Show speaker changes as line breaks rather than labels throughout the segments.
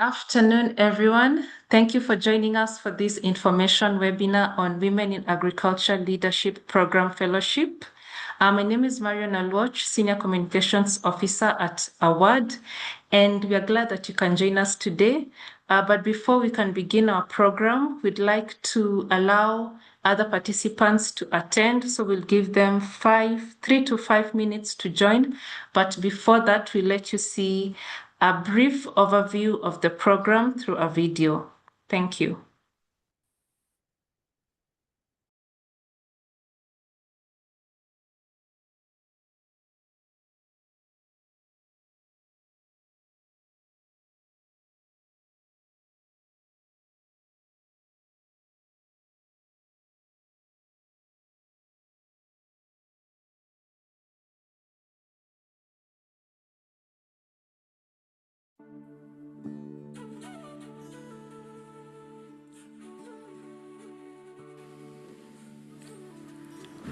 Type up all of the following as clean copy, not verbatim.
Afternoon, everyone. Thank you for joining us for this information webinar on Women in Agriculture Leadership Program Fellowship. My name is Marion Alwatch, Senior Communications Officer at Award, and we are glad that you can join us today. But before we can begin our program, we'd like to allow other participants to attend. So we'll give them 3 to 5 minutes to join. But before that, we'll let you see a brief overview of the program through a video. Thank you.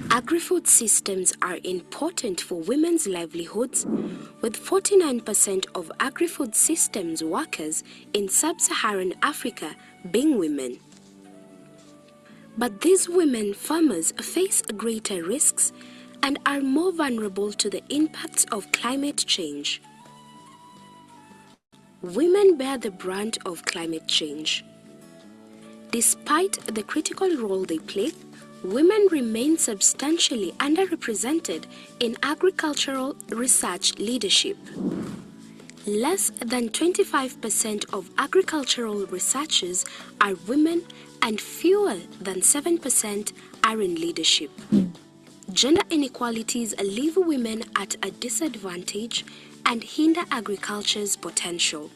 Agri-food systems are important for women's livelihoods, with 49% of agri-food systems workers in sub-Saharan Africa being women. But these women farmers face greater risks and are more vulnerable to the impacts of climate change. Women bear the brunt of climate change. Despite the critical role they play, women remain substantially underrepresented in agricultural research leadership. Less than 25% of agricultural researchers are women and fewer than 7% are in leadership. Gender inequalities leave women at a disadvantage and hinder agriculture's potential.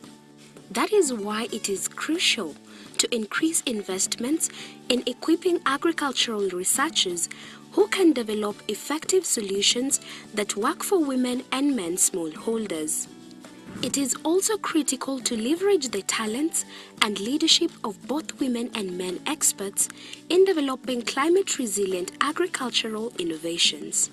That is why it is crucial to increase investments in equipping agricultural researchers who can develop effective solutions that work for women and men smallholders. It is also critical to leverage the talents and leadership of both women and men experts in developing climate-resilient agricultural innovations.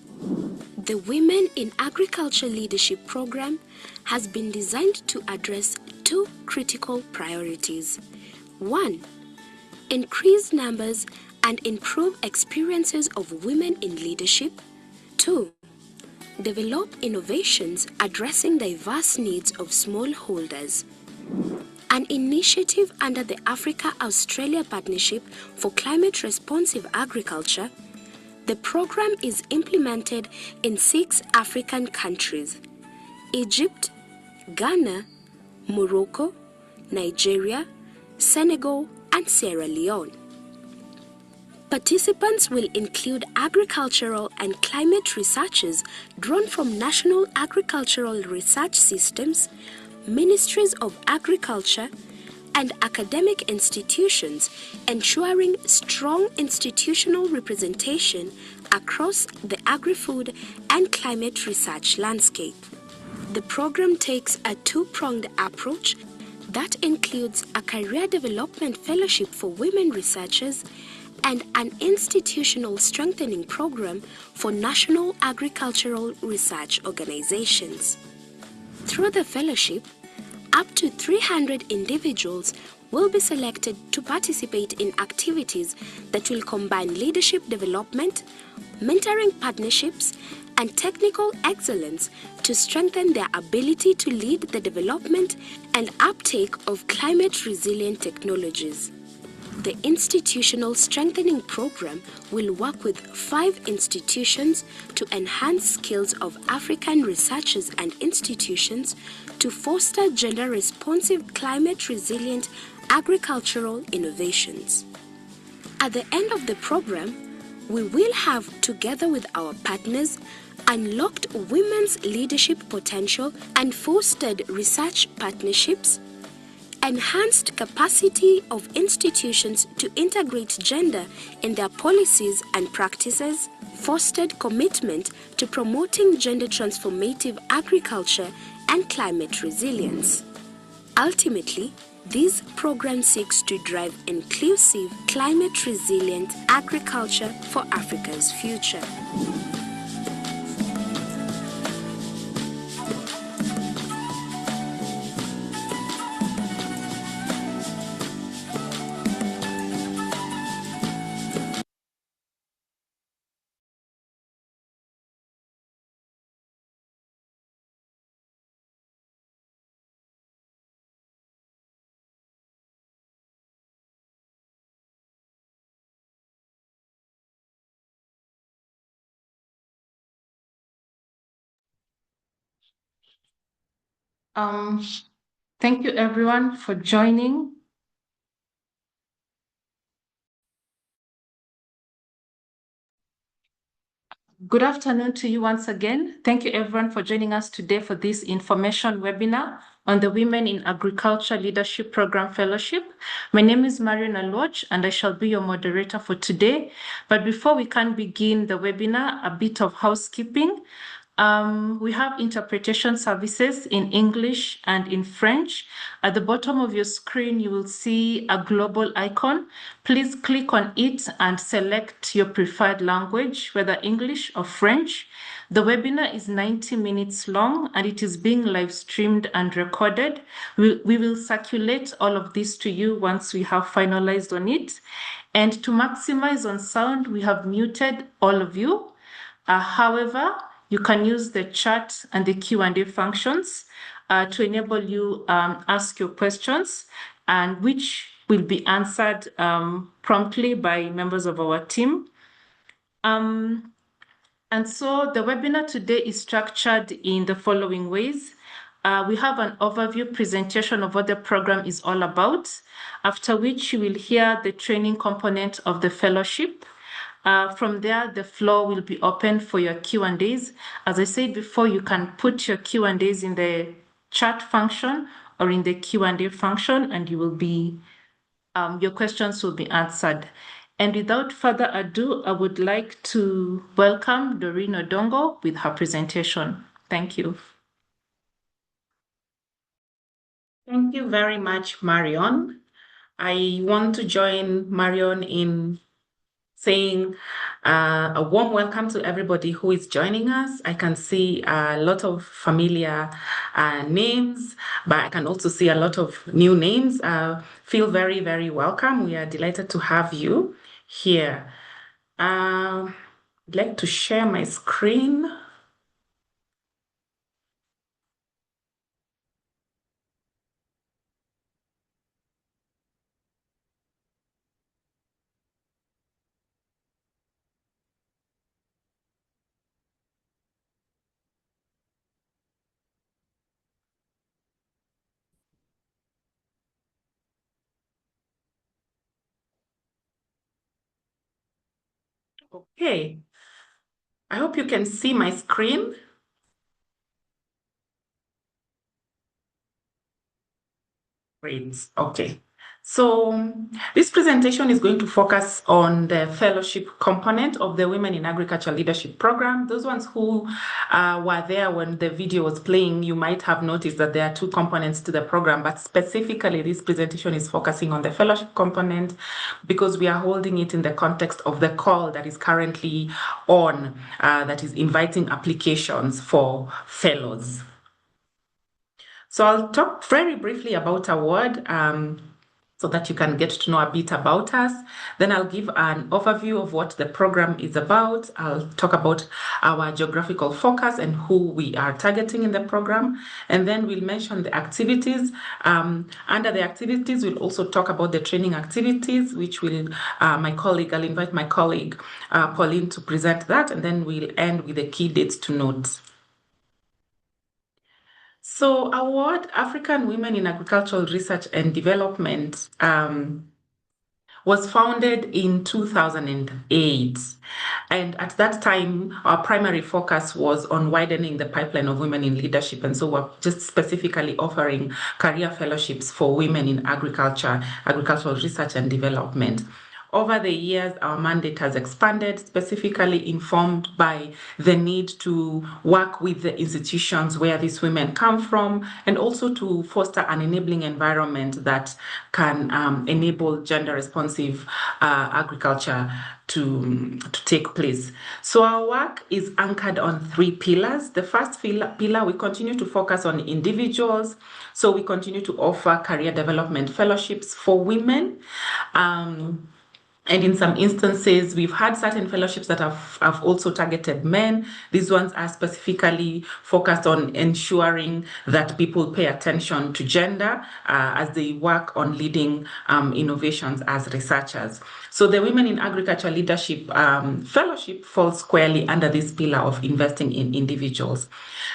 The Women in Agriculture Leadership Program has been designed to address two critical priorities. 1. Increase numbers and improve experiences of women in leadership. 2. Develop innovations addressing diverse needs of smallholders. An initiative under the Africa-Australia Partnership for Climate-Responsive Agriculture, the program is implemented in 6 African countries: Egypt, Ghana, Morocco, Nigeria, Senegal, and Sierra Leone. Participants will include agricultural and climate researchers drawn from national agricultural research systems, ministries of agriculture, and academic institutions, ensuring strong institutional representation across the agri-food and climate research landscape. The program takes a two-pronged approach that includes a career development fellowship for women researchers and an institutional strengthening program for national agricultural research organizations. Through the fellowship, up to 300 individuals will be selected to participate in activities that will combine leadership development, mentoring partnerships, and technical excellence to strengthen their ability to lead the development and uptake of climate-resilient technologies. The institutional strengthening program will work with 5 institutions to enhance skills of African researchers and institutions to foster gender-responsive, climate-resilient agricultural innovations. At the end of the program, we will have, together with our partners, unlocked women's leadership potential and fostered research partnerships, enhanced capacity of institutions to integrate gender in their policies and practices, fostered commitment to promoting gender transformative agriculture and climate resilience. Ultimately, this program seeks to drive inclusive, climate-resilient agriculture for Africa's future.
Thank you everyone for joining. Good afternoon to you once again. Thank you everyone for joining us today for this information webinar on the Women in Agriculture Leadership Program Fellowship. My name is Marion Alwatch and I shall be your moderator for today. But before we can begin the webinar, a bit of housekeeping. We have interpretation services in English and in French. At the bottom of your screen, you will see a global icon. Please click on it and select your preferred language, whether English or French. The webinar is 90 minutes long and it is being live streamed and recorded. We will circulate all of this to you once we have finalized on it. And to maximize on sound, we have muted all of you. However, you can use the chat and the Q&A functions to enable you ask your questions, and which will be answered promptly by members of our team. And so the webinar today is structured in the following ways. We have an overview presentation of what the program is all about, after which you will hear the training component of the fellowship. From there, the floor will be open for your Q&As. As I said before, you can put your Q&As in the chat function or in the Q&A function, and you will be, your questions will be answered. And without further ado, I would like to welcome Doreen Odongo with her presentation. Thank you.
Thank you very much, Marion. I want to join Marion in saying a warm welcome to everybody who is joining us. I can see a lot of familiar names, but I can also see a lot of new names. Feel very, very welcome. We are delighted to have you here. I'd like to share my screen. Okay. I hope you can see my screen. Great. Okay. So this presentation is going to focus on the fellowship component of the Women in Agriculture Leadership Program. Those ones who were there when the video was playing, you might have noticed that there are two components to the program, but specifically this presentation is focusing on the fellowship component because we are holding it in the context of the call that is currently on, that is inviting applications for fellows. So I'll talk very briefly about our ward so that you can get to know a bit about us. Then I'll give an overview of what the program is about. I'll talk about our geographical focus and who we are targeting in the program. And then we'll mention the activities. Under the activities, we'll also talk about the training activities, which will, I'll invite my colleague, Pauline, to present that. And then we'll end with the key dates to note. So Award African Women in Agricultural Research and Development was founded in 2008. And at that time, our primary focus was on widening the pipeline of women in leadership. And so we're just specifically offering career fellowships for women in agriculture, agricultural research and development. Over the years, our mandate has expanded, specifically informed by the need to work with the institutions where these women come from, and also to foster an enabling environment that can enable gender-responsive agriculture to take place. So our work is anchored on three pillars. The first pillar, we continue to focus on individuals. So we continue to offer career development fellowships for women. And in some instances, we've had certain fellowships that have also targeted men. These ones are specifically focused on ensuring that people pay attention to gender as they work on leading innovations as researchers. So the Women in Agriculture Leadership Fellowship falls squarely under this pillar of investing in individuals.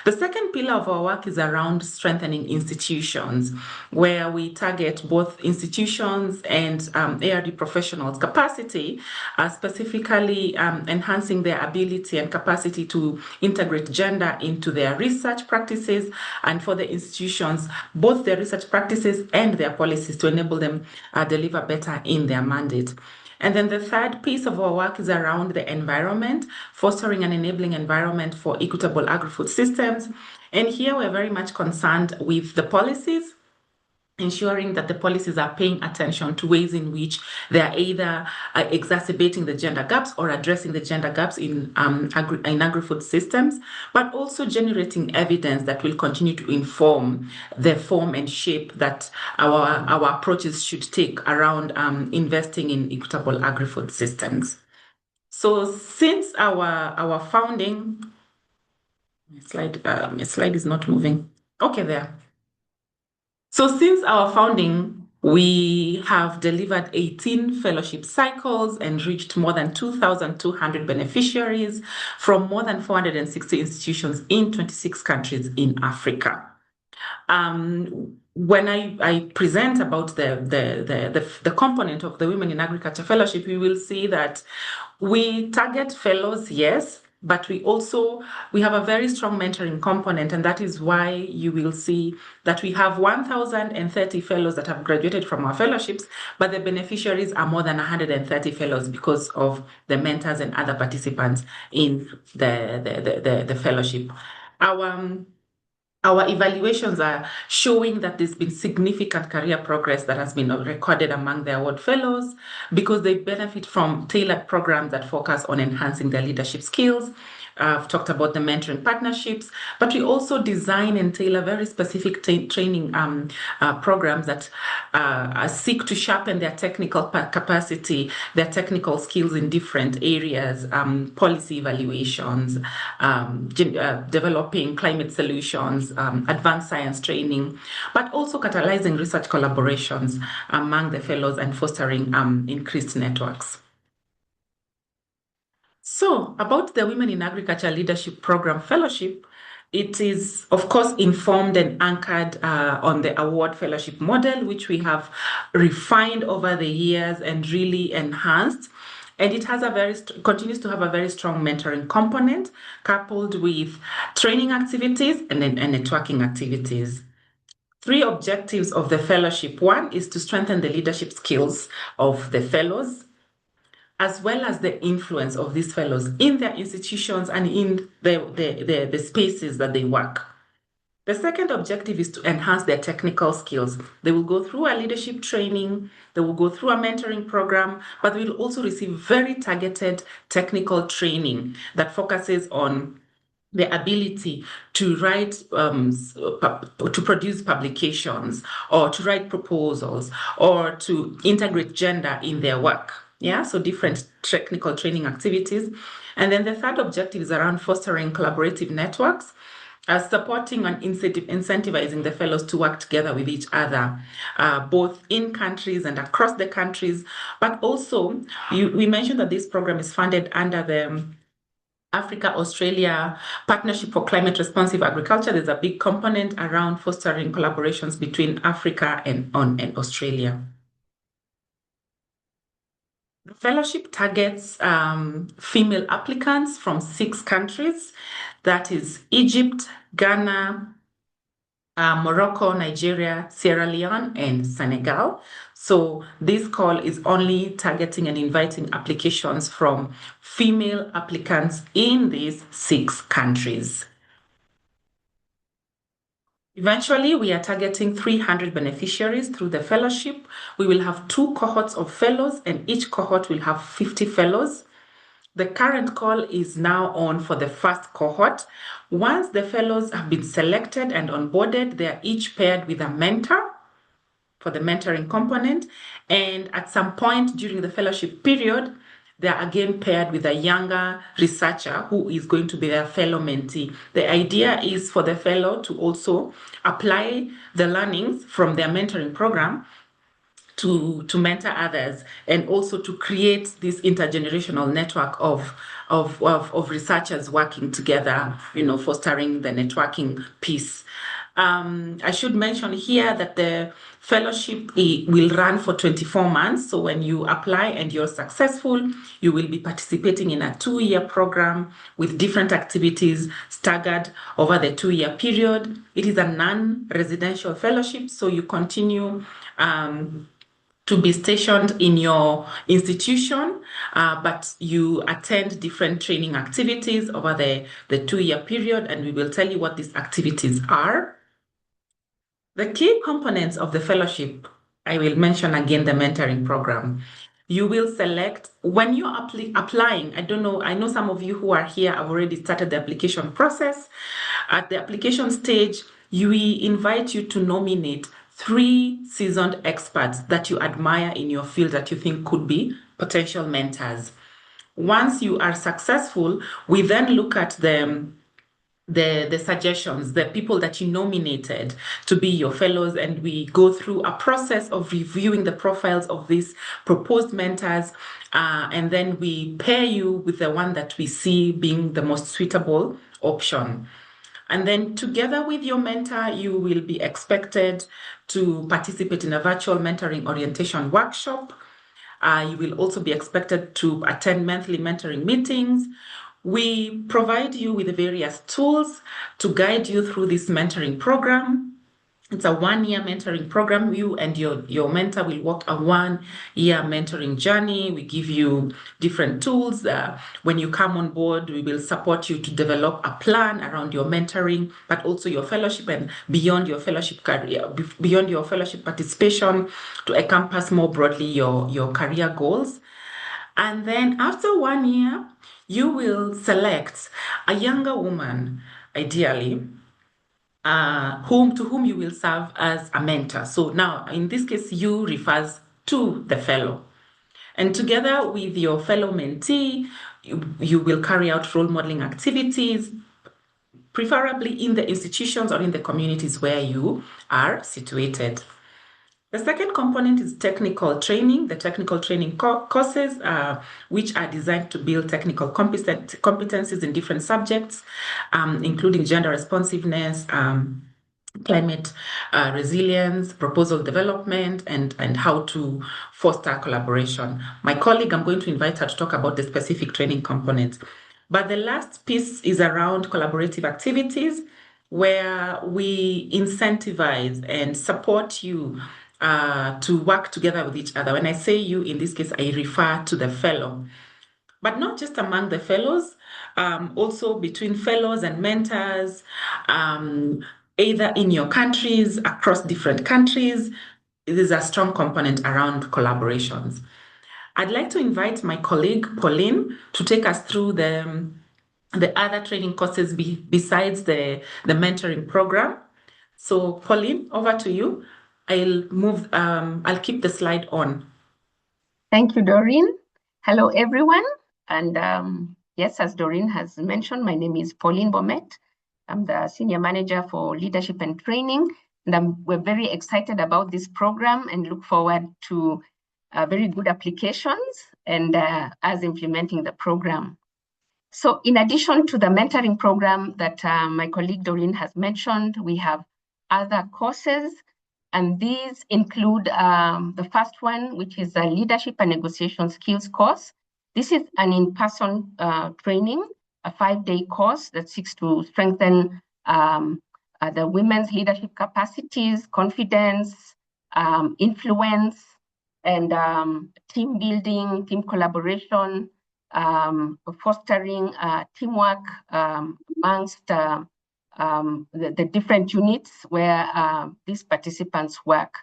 The second pillar of our work is around strengthening institutions, where we target both institutions and ARD professionals' capacity, specifically enhancing their ability and capacity to integrate gender into their research practices, and for the institutions, both their research practices and their policies to enable them deliver better in their mandate. And then the third piece of our work is around the environment, fostering an enabling environment for equitable agri-food systems. And here we're very much concerned with the policies, ensuring that the policies are paying attention to ways in which they are either exacerbating the gender gaps or addressing the gender gaps in agri-food systems, but also generating evidence that will continue to inform the form and shape that our approaches should take around investing in equitable agri-food systems. So since our founding, my slide is not moving. Okay, there. So since our founding, we have delivered 18 fellowship cycles and reached more than 2,200 beneficiaries from more than 460 institutions in 26 countries in Africa. When I present about the component of the Women in Agriculture Fellowship, we will see that we target fellows, yes, but we have a very strong mentoring component, and that is why you will see that we have 1,030 fellows that have graduated from our fellowships, but the beneficiaries are more than 130 fellows because of the mentors and other participants in the fellowship. Our evaluations are showing that there's been significant career progress that has been recorded among the award fellows because they benefit from tailored programs that focus on enhancing their leadership skills. I've talked about the mentoring partnerships, but we also design and tailor very specific training programs that seek to sharpen their technical capacity, their technical skills in different areas, policy evaluations, developing climate solutions, advanced science training, but also catalyzing research collaborations among the fellows and fostering increased networks. So, about the Women in Agriculture Leadership Program Fellowship, it is, of course, informed and anchored on the award fellowship model, which we have refined over the years and really enhanced. And it has continues to have a very strong mentoring component, coupled with training activities and networking activities. 3 objectives of the fellowship. 1 is to strengthen the leadership skills of the fellows, as well as the influence of these fellows in their institutions and in the spaces that they work. The second objective is to enhance their technical skills. They will go through a leadership training, they will go through a mentoring program, but they will also receive very targeted technical training that focuses on the ability to write, to produce publications, or to write proposals, or to integrate gender in their work. Yeah, so different technical training activities. And then the third objective is around fostering collaborative networks, supporting and incentivizing the fellows to work together with each other, both in countries and across the countries. But also, we mentioned that this program is funded under the Africa-Australia Partnership for Climate Responsive Agriculture. There's a big component around fostering collaborations between Africa and Australia. The fellowship targets female applicants from 6 countries, that is Egypt, Ghana, Morocco, Nigeria, Sierra Leone, and Senegal. So this call is only targeting and inviting applications from female applicants in these 6 countries. Eventually, we are targeting 300 beneficiaries through the fellowship. We will have 2 cohorts of fellows, and each cohort will have 50 fellows. The current call is now on for the first cohort. Once the fellows have been selected and onboarded, they are each paired with a mentor for the mentoring component. And at some point during the fellowship period, they are again paired with a younger researcher who is going to be their fellow mentee. The idea is for the fellow to also apply the learnings from their mentoring program to mentor others, and also to create this intergenerational network of researchers working together, fostering the networking piece. I should mention here that the fellowship will run for 24 months. So when you apply and you're successful, you will be participating in a 2-year program with different activities staggered over the 2-year period. It is a non-residential fellowship, so you continue to be stationed in your institution, but you attend different training activities over the 2-year period, and we will tell you what these activities are. The key components of the fellowship, I will mention again the mentoring program. You will select, when you're applying, I know some of you who are here have already started the application process. At the application stage, we invite you to nominate 3 seasoned experts that you admire in your field that you think could be potential mentors. Once you are successful, we then look at the suggestions, the people that you nominated to be your fellows, and we go through a process of reviewing the profiles of these proposed mentors, and then we pair you with the one that we see being the most suitable option. And then together with your mentor, you will be expected to participate in a virtual mentoring orientation workshop. You will also be expected to attend monthly mentoring meetings. We provide you with various tools to guide you through this mentoring program. It's a 1-year mentoring program. You and your mentor will walk a 1-year mentoring journey. We give you different tools. When you come on board, we will support you to develop a plan around your mentoring, but also your fellowship and beyond your fellowship career, beyond your fellowship participation, to encompass more broadly your career goals. And then after 1 year, you will select a younger woman, ideally, to whom you will serve as a mentor. So now, in this case, you refers to the fellow. And together with your fellow mentee, you will carry out role modeling activities, preferably in the institutions or in the communities where you are situated. The second component is technical training. The technical training courses, which are designed to build technical competencies in different subjects, including gender responsiveness, climate resilience, proposal development, and how to foster collaboration. My colleague, I'm going to invite her to talk about the specific training components. But the last piece is around collaborative activities, where we incentivize and support you to work together with each other. When I say you, in this case, I refer to the fellow. But not just among the fellows, also between fellows and mentors, either in your countries, across different countries. There's a strong component around collaborations. I'd like to invite my colleague, Pauline, to take us through the other training courses besides the mentoring program. So Pauline, over to you. I'll keep the slide on.
Thank you, Doreen. Hello, everyone. And yes, as Doreen has mentioned, my name is Pauline Bomet. I'm the Senior Manager for Leadership and Training, and we're very excited about this program and look forward to very good applications and as implementing the program. So in addition to the mentoring program that my colleague Doreen has mentioned, we have other courses, and these include the first one, which is a leadership and negotiation skills course. This is an in-person training, a 5-day course that seeks to strengthen the women's leadership capacities, confidence, influence, and team building, team collaboration, fostering teamwork amongst the different units where these participants work.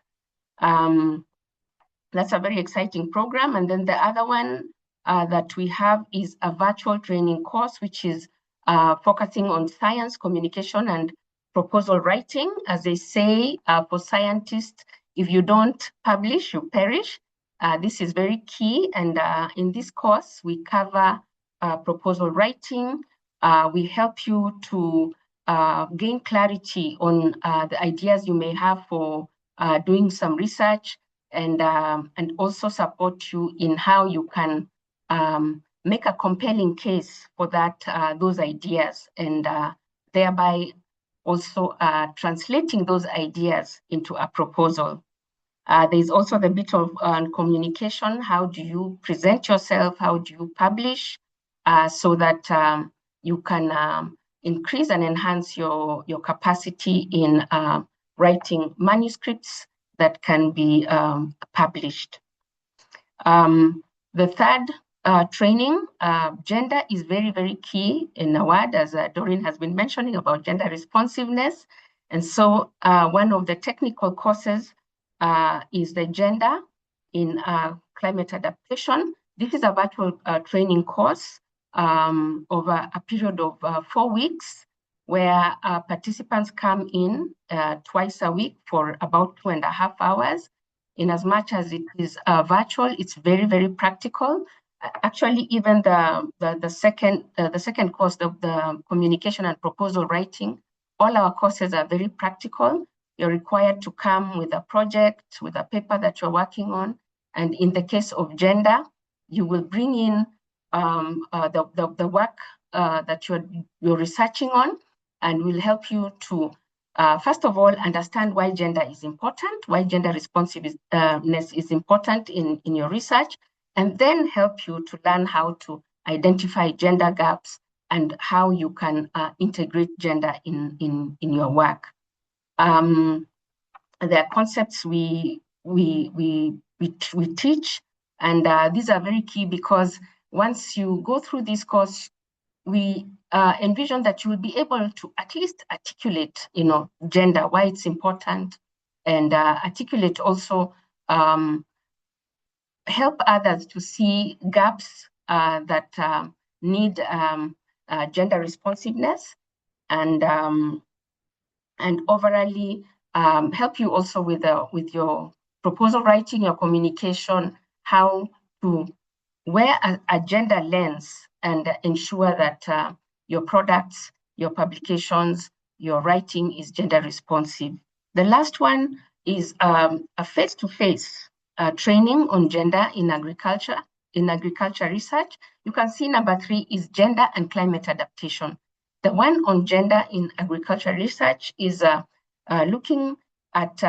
That's a very exciting program. And then the other one that we have is a virtual training course, which is focusing on science, communication, and proposal writing. As they say, for scientists, If you don't publish, you perish. This is very key. And in this course, we cover proposal writing. We help you to gain clarity on the ideas you may have for doing some research, and also support you in how you can make a compelling case for those ideas, and thereby also translating those ideas into a proposal. There's also the bit of communication. How do you present yourself? How do you publish so that you can increase and enhance your capacity in writing manuscripts that can be published. The third training, gender is very, very key in NAWAD, as Doreen has been mentioning about gender responsiveness. And so one of the technical courses is the gender in climate adaptation. This is a virtual training course over a period of 4 weeks, where participants come in twice a week for about 2.5 hours. In as much as it is virtual, it's very, very practical. Actually, even the second course, the communication and proposal writing, all our courses are very practical. You're required to come with a project, with a paper that you're working on. And in the case of gender, you will bring in the work that you're researching on, and will help you to, first of all, understand why gender is important, why gender responsiveness is important in your research, and then help you to learn how to identify gender gaps and how you can integrate gender in your work. There are concepts we teach, and these are very key, because once you go through this course, we envision that you will be able to at least articulate, gender, why it's important, and articulate also, help others to see gaps that need gender responsiveness, and overall help you also with your proposal writing, your communication, how to wear a gender lens and ensure that your products, your publications, your writing is gender responsive. The last one is a face-to-face training on gender in agriculture research. You can see number 3 is gender and climate adaptation. The one on gender in agriculture research is looking at,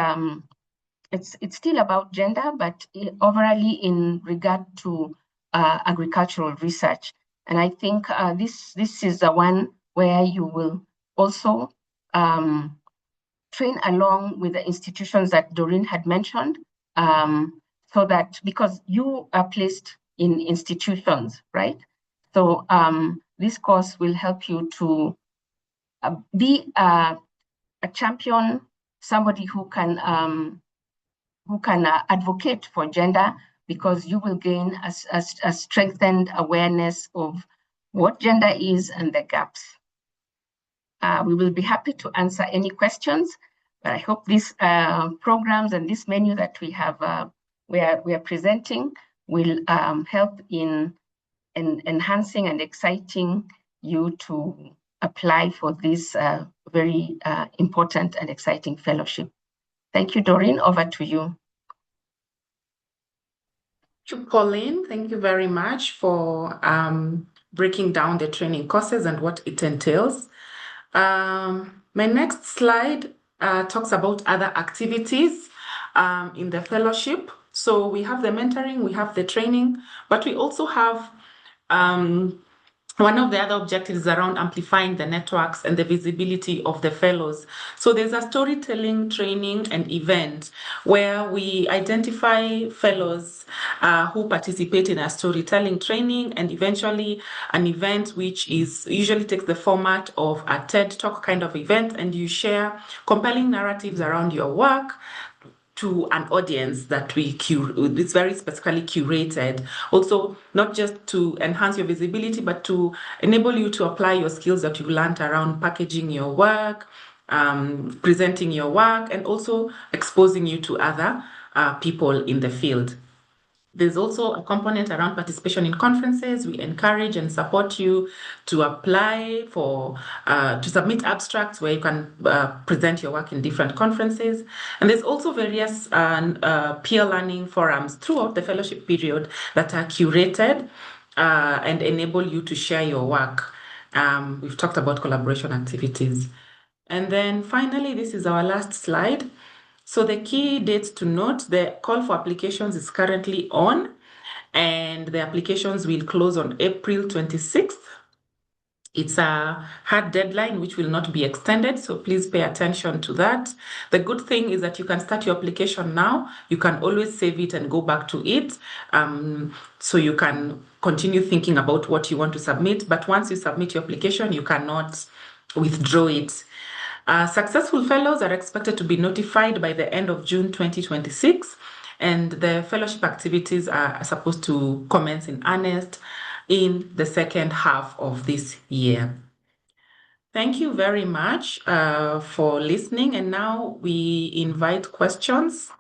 it's still about gender, but overall in regard to agricultural research. And I think this is the one where you will also train along with the institutions that Doreen had mentioned, so that, because you are placed in institutions, right? So this course will help you to be a champion, somebody who can advocate for gender, because you will gain a strengthened awareness of what gender is and the gaps. We will be happy to answer any questions, but I hope these programs and this menu that we have, we are presenting, will help in enhancing and exciting you to apply for this very important and exciting fellowship. Thank you, Doreen. Over to you.
Thank you, Pauline. Thank you very much for breaking down the training courses and what it entails. My next slide talks about other activities in the fellowship. So we have the mentoring, we have the training, but we also have one of the other objectives around amplifying the networks and the visibility of the fellows. So there's a storytelling training and event where we identify fellows who participate in a storytelling training, and eventually an event which usually takes the format of a TED Talk kind of event, and you share compelling narratives around your work to an audience that it's very specifically curated. Also, not just to enhance your visibility, but to enable you to apply your skills that you've learned around packaging your work, presenting your work, and also exposing you to other people in the field. There's also a component around participation in conferences. We encourage and support you to apply for, to submit abstracts where you can present your work in different conferences. And there's also various peer learning forums throughout the fellowship period that are curated and enable you to share your work. We've talked about collaboration activities. And then finally, this is our last slide. So the key dates to note, the call for applications is currently on, and the applications will close on April 26th. It's a hard deadline which will not be extended, so please pay attention to that. The good thing is that you can start your application now. You can always save it and go back to it. So you can continue thinking about what you want to submit, but once you submit your application, you cannot withdraw it. Successful fellows are expected to be notified by the end of June 2026, and the fellowship activities are supposed to commence in earnest in the second half of this year. Thank you very much for listening, and now we invite questions.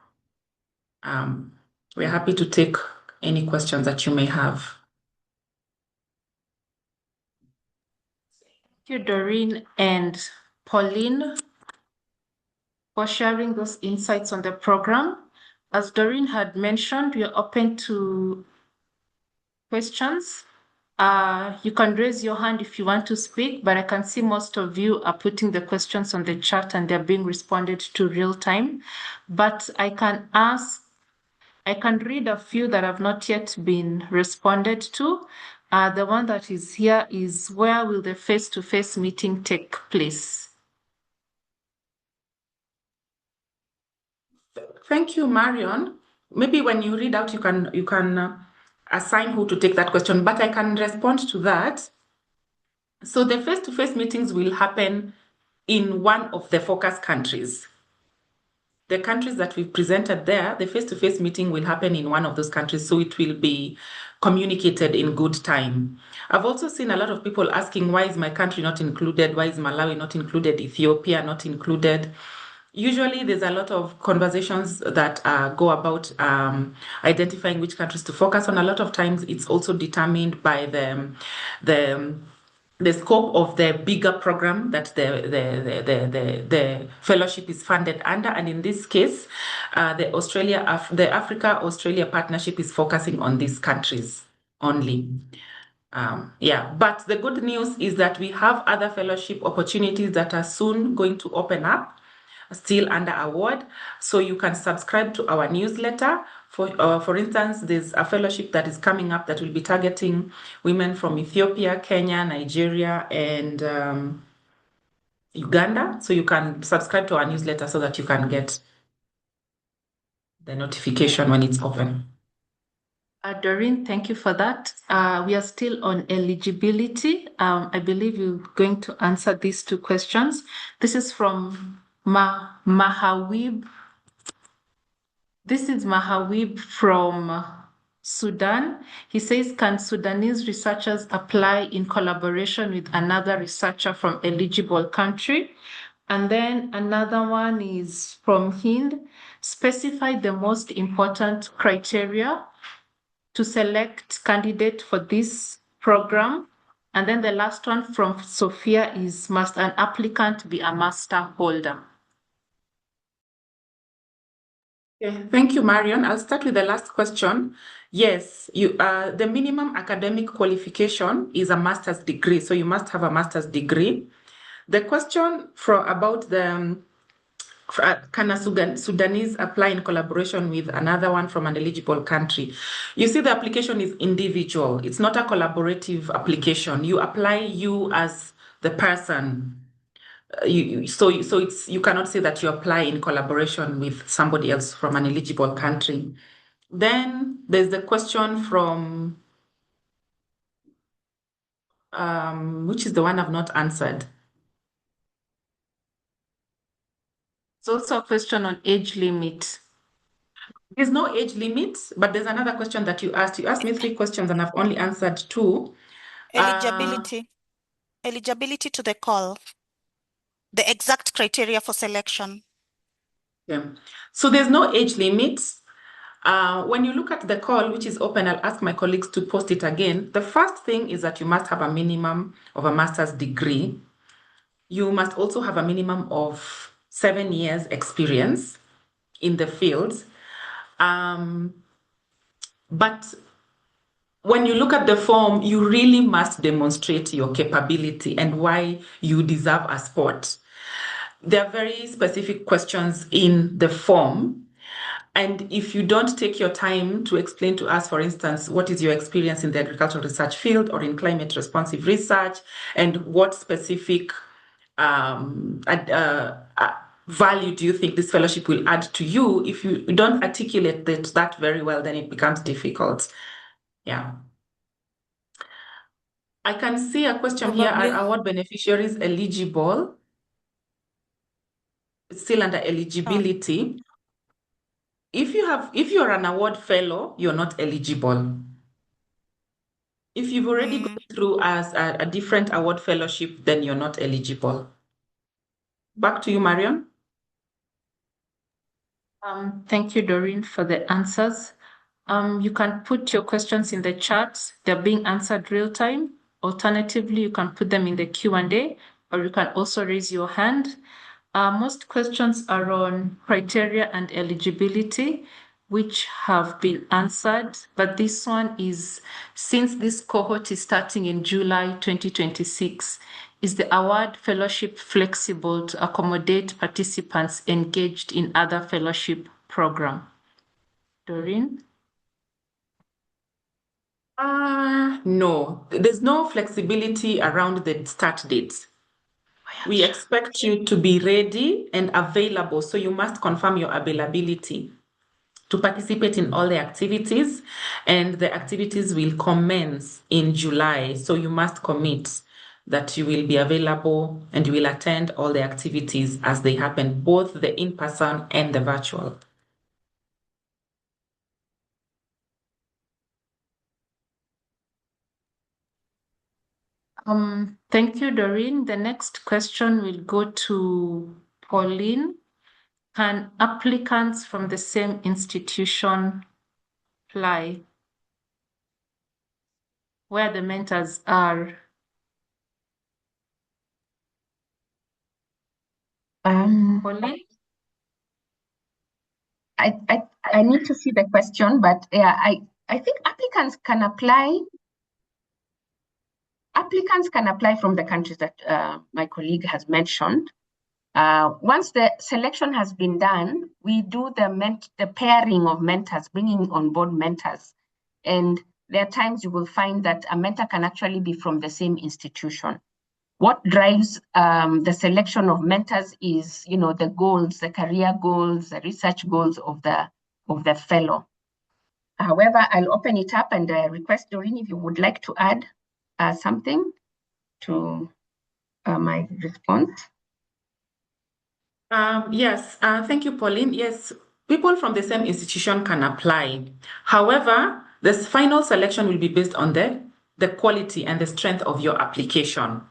We're happy to take any questions that you may have.
Thank you, Doreen and Pauline, for sharing those insights on the program. As Doreen had mentioned, we are open to questions. You can raise your hand if you want to speak, but I can see most of you are putting the questions on the chat and they're being responded to real time. But I can read a few that have not yet been responded to. The one that is here is, where will the face-to-face meeting take place?
Thank you, Marion. Maybe when you read out, you can assign who to take that question, but I can respond to that. So the face-to-face meetings will happen in one of the focus countries. The countries that we've presented there, the face-to-face meeting will happen in one of those countries, so it will be communicated in good time. I've also seen a lot of people asking, why is my country not included? Why is Malawi not included? Ethiopia not included? Usually there's a lot of conversations that go about identifying which countries to focus on. A lot of times it's also determined by the scope of the bigger program that the fellowship is funded under. And in this case, the Africa-Australia partnership is focusing on these countries only. But the good news is that we have other fellowship opportunities that are soon going to open up, still under award. So you can subscribe to our newsletter. For instance, there's a fellowship that is coming up that will be targeting women from Ethiopia, Kenya, Nigeria, and Uganda. So you can subscribe to our newsletter so that you can get the notification when it's open.
Doreen, thank you for that. We are still on eligibility. I believe you're going to answer these two questions. This is from Mahawib. This is Mahawib from Sudan. He says, can Sudanese researchers apply in collaboration with another researcher from eligible country? And then another one is from Hind. Specify the most important criteria to select candidate for this program. And then the last one from Sophia is, must an applicant be a master holder?
Okay, thank you, Marion. I'll start with the last question. Yes, the minimum academic qualification is a master's degree, so you must have a master's degree. The question about can a Sudanese apply in collaboration with another one from an eligible country? You see, the application is individual. It's not a collaborative application. You apply you as the person. You cannot say that you apply in collaboration with somebody else from an eligible country. Then there's the question from, which is the one I've not answered.
It's also a question on age limit.
There's no age limit, but there's another question that you asked. You asked me 3 questions and I've only answered 2.
Eligibility to the call. the exact criteria for selection?
Yeah. So there's no age limits. When you look at the call, which is open, I'll ask my colleagues to post it again. The first thing is that you must have a minimum of a master's degree. You must also have a minimum of 7 years experience in the field. But when you look at the form, you really must demonstrate your capability and why you deserve a spot. There are very specific questions in the form. And if you don't take your time to explain to us, for instance, what is your experience in the agricultural research field or in climate responsive research, and what specific value do you think this fellowship will add to you? If you don't articulate that very well, then it becomes difficult. Yeah. I can see a question here. Are award beneficiaries eligible? It's still under eligibility. If you're an award fellow, you're not eligible. If you've already gone through as a different award fellowship, then you're not eligible. Back to you, Marion.
Thank you, Doreen, for the answers. You can put your questions in the chat. They're being answered real time. Alternatively, you can put them in the Q&A, or you can also raise your hand. Most questions are on criteria and eligibility, which have been answered. But this one is, since this cohort is starting in July 2026, is the award fellowship flexible to accommodate participants engaged in other fellowship program? Doreen?
No, there's no flexibility around the start date. We expect you to be ready and available, so you must confirm your availability to participate in all the activities, and the activities will commence in July. So you must commit that you will be available and you will attend all the activities as they happen, both the in-person and the virtual.
Thank you, Doreen. The next question will go to Pauline. Can applicants from the same institution apply where the mentors are? Pauline?
I need to see the question, but yeah, I think applicants can apply. Applicants can apply from the countries that my colleague has mentioned. Once the selection has been done, we do the pairing of mentors, bringing on board mentors. And there are times you will find that a mentor can actually be from the same institution. What drives the selection of mentors is, the goals, the career goals, the research goals of the fellow. However, I'll open it up and request Doreen if you would like to add something to my response.
Yes, thank you, Pauline. Yes, people from the same institution can apply. However, the final selection will be based on the quality and the strength of your application.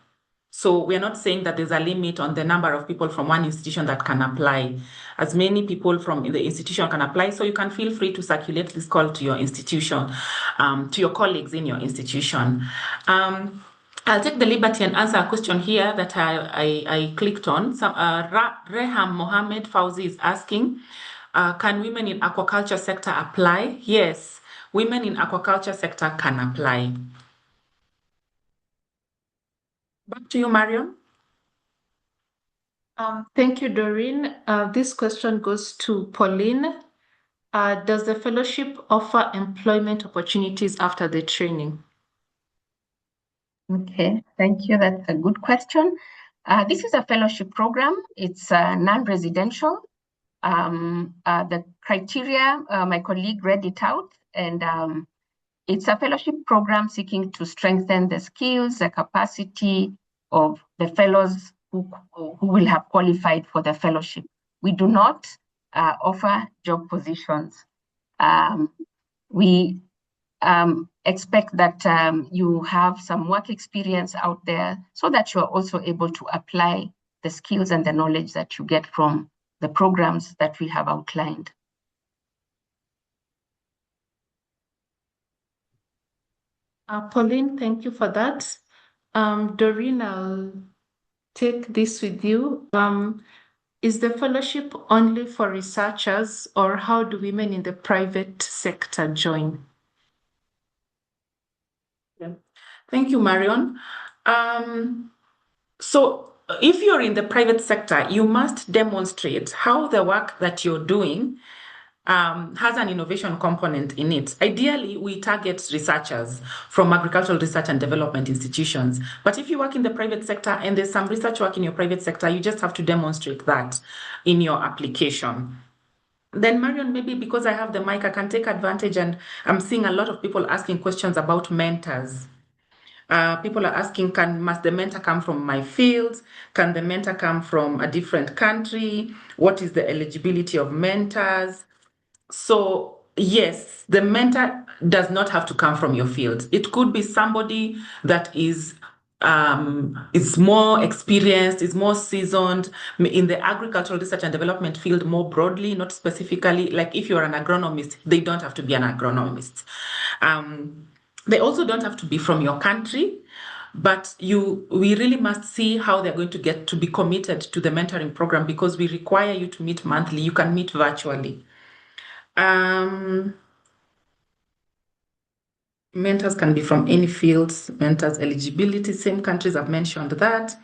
So we're not saying that there's a limit on the number of people from one institution that can apply. As many people from the institution can apply, so you can feel free to circulate this call to your institution, to your colleagues in your institution. I'll take the liberty and answer a question here that I clicked on. So, Reham Mohammed Fauzi is asking, can women in aquaculture sector apply? Yes, women in aquaculture sector can apply. Back to you, Marion.
Thank you, Doreen. This question goes to Pauline. Does the fellowship offer employment opportunities after the training?
Okay, thank you. That's a good question. This is a fellowship program. It's non-residential. The criteria, my colleague read it out, and it's a fellowship program seeking to strengthen the skills, the capacity of the fellows who will have qualified for the fellowship. We do not offer job positions. We expect that you have some work experience out there so that you are also able to apply the skills and the knowledge that you get from the programs that we have outlined.
Pauline, thank you for that. Doreen, I'll take this with you. Is the fellowship only for researchers, or how do women in the private sector join?
Yeah. Thank you, Marion. So if you're in the private sector, you must demonstrate how the work that you're doing has an innovation component in it. Ideally, we target researchers from agricultural research and development institutions. But if you work in the private sector and there's some research work in your private sector, you just have to demonstrate that in your application. Then Marion, maybe because I have the mic, I can take advantage, and I'm seeing a lot of people asking questions about mentors. People are asking, must the mentor come from my field? Can the mentor come from a different country? What is the eligibility of mentors? So yes, the mentor does not have to come from your field. It could be somebody that is more experienced, is more seasoned in the agricultural research and development field more broadly, not specifically. Like if you're an agronomist, they don't have to be an agronomist. They also don't have to be from your country, but we really must see how they're going to get to be committed to the mentoring program, because we require you to meet monthly. You can meet virtually. Mentors can be from any fields. Mentors eligibility, same countries, I've mentioned that.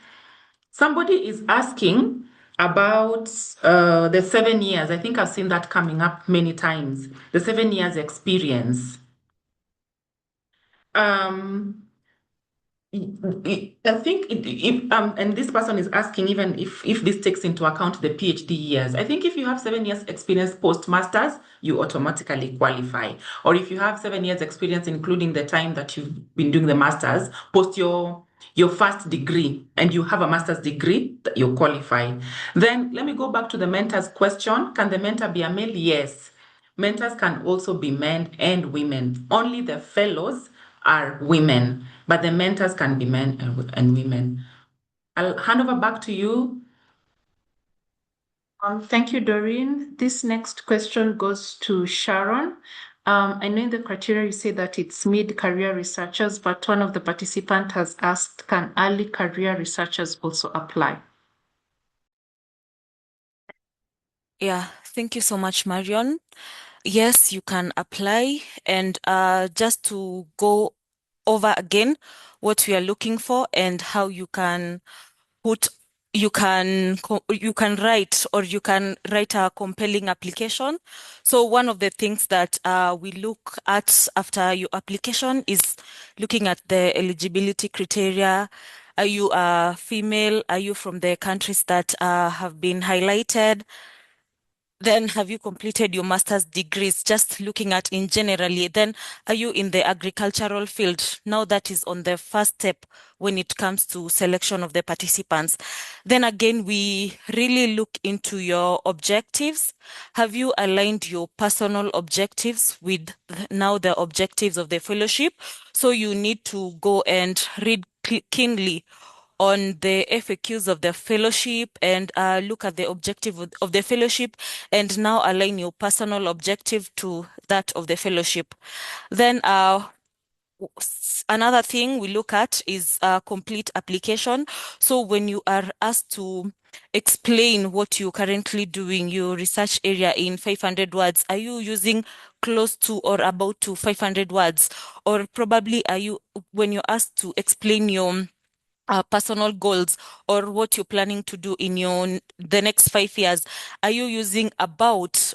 Somebody is asking about the 7 years. I think I've seen that coming up many times. The 7 years experience. I think and this person is asking even if this takes into account the PhD years. I think if you have 7 years experience post-masters, you automatically qualify. Or if you have 7 years experience, including the time that you've been doing the masters, post your first degree, and you have a master's degree, you qualify. Then let me go back to the mentor's question. Can the mentor be a male? Yes. Mentors can also be men and women. Only the fellows are women, but the mentors can be men and women. I'll hand over back to you.
Thank you, Doreen. This next question goes to Sharon. I know in the criteria you say that it's mid-career researchers, but one of the participants has asked, can early career researchers also apply?
Yeah, thank you so much, Marion. Yes, you can apply. And just to go over again what we are looking for and how you can write a compelling application. So one of the things that we look at after your application is looking at the eligibility criteria. Are you a female? Are you from the countries that have been highlighted? Then have you completed your master's degrees? Just looking at in generally. Then are you in the agricultural field? Now that is on the first step when it comes to selection of the participants. Then again, we really look into your objectives. Have you aligned your personal objectives with now the objectives of the fellowship? So you need to go and read keenly on the FAQs of the fellowship and look at the objective of the fellowship and now align your personal objective to that of the fellowship. Then another thing we look at is a complete application. So when you are asked to explain what you're currently doing, your research area in 500 words, are you using close to or about to 500 words? Or probably when you're asked to explain your personal goals or what you're planning to do in the next 5 years, are you using about